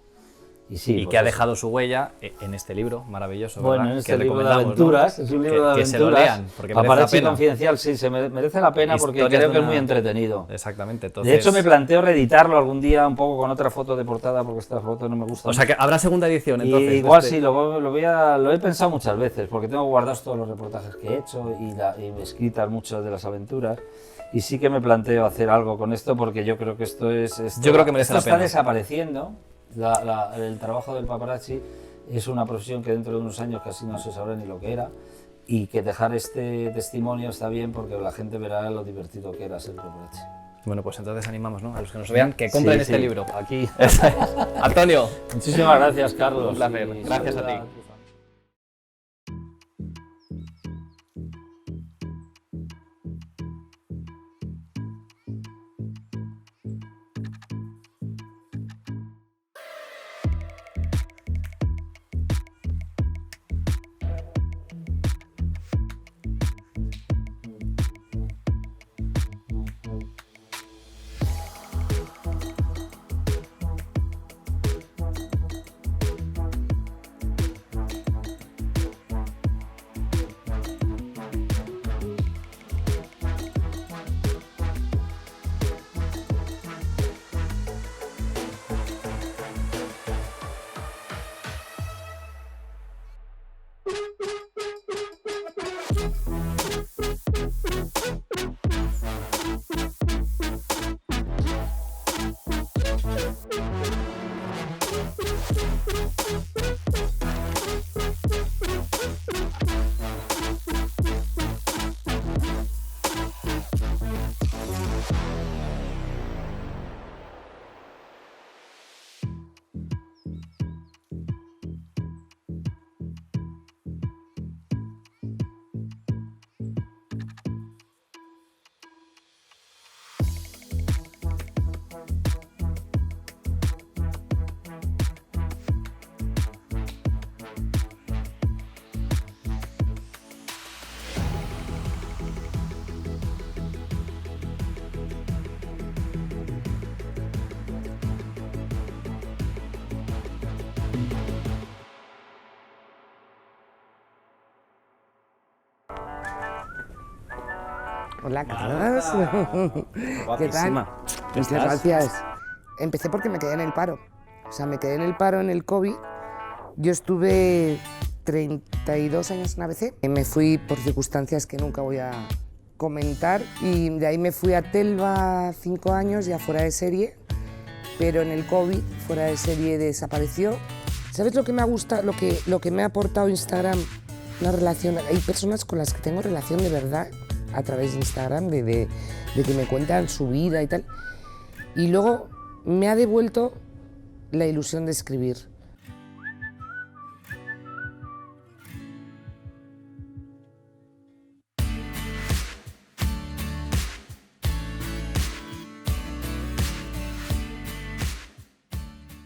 sí. Y que ha dejado su huella en este libro maravilloso, ¿verdad? Bueno, en este que libro de recomendamos, aventuras, ¿no? es un libro de aventuras. Que se lo lean, porque merece la Paparazzi pena. Confidencial, sí, merece la pena porque Historias creo de que es una- muy entretenido. Exactamente, entonces... De hecho, me planteo reeditarlo algún día un poco con otra foto de portada porque esta foto no me gusta. O sea, que habrá segunda edición, entonces. Y igual de este- sí, lo he pensado muchas veces, porque tengo guardados todos los reportajes que he hecho y escritas muchas de las aventuras. Y sí que me planteo hacer algo con esto, porque yo creo que esto Yo creo que merece esto la está pena. desapareciendo. El trabajo del paparazzi es una profesión que dentro de unos años casi no se sabrá ni lo que era. Y que dejar este testimonio está bien, porque la gente verá lo divertido que era ser paparazzi. Bueno, pues entonces animamos, ¿no? A los que nos vean que compren Sí, este sí, libro. Aquí. Antonio, Muchísimas gracias, Carlos. Un placer. Y Gracias a saluda ti. tu familia. Hola, Carlos. ¿Qué tal? Guapísima. Muchas ¿Estás? gracias. Empecé porque me quedé en el paro. O sea, me quedé en el paro en el COVID. Yo estuve 32 años en ABC. Me fui por circunstancias que nunca voy a comentar y de ahí me fui a Telva 5 años, ya fuera de serie, pero en el COVID, fuera de serie, desapareció. ¿Sabes lo que me ha gustado, lo que me ha aportado Instagram? Una relación. Hay personas con las que tengo relación de verdad a través de Instagram, de que me cuentan su vida y tal. Y luego me ha devuelto la ilusión de escribir.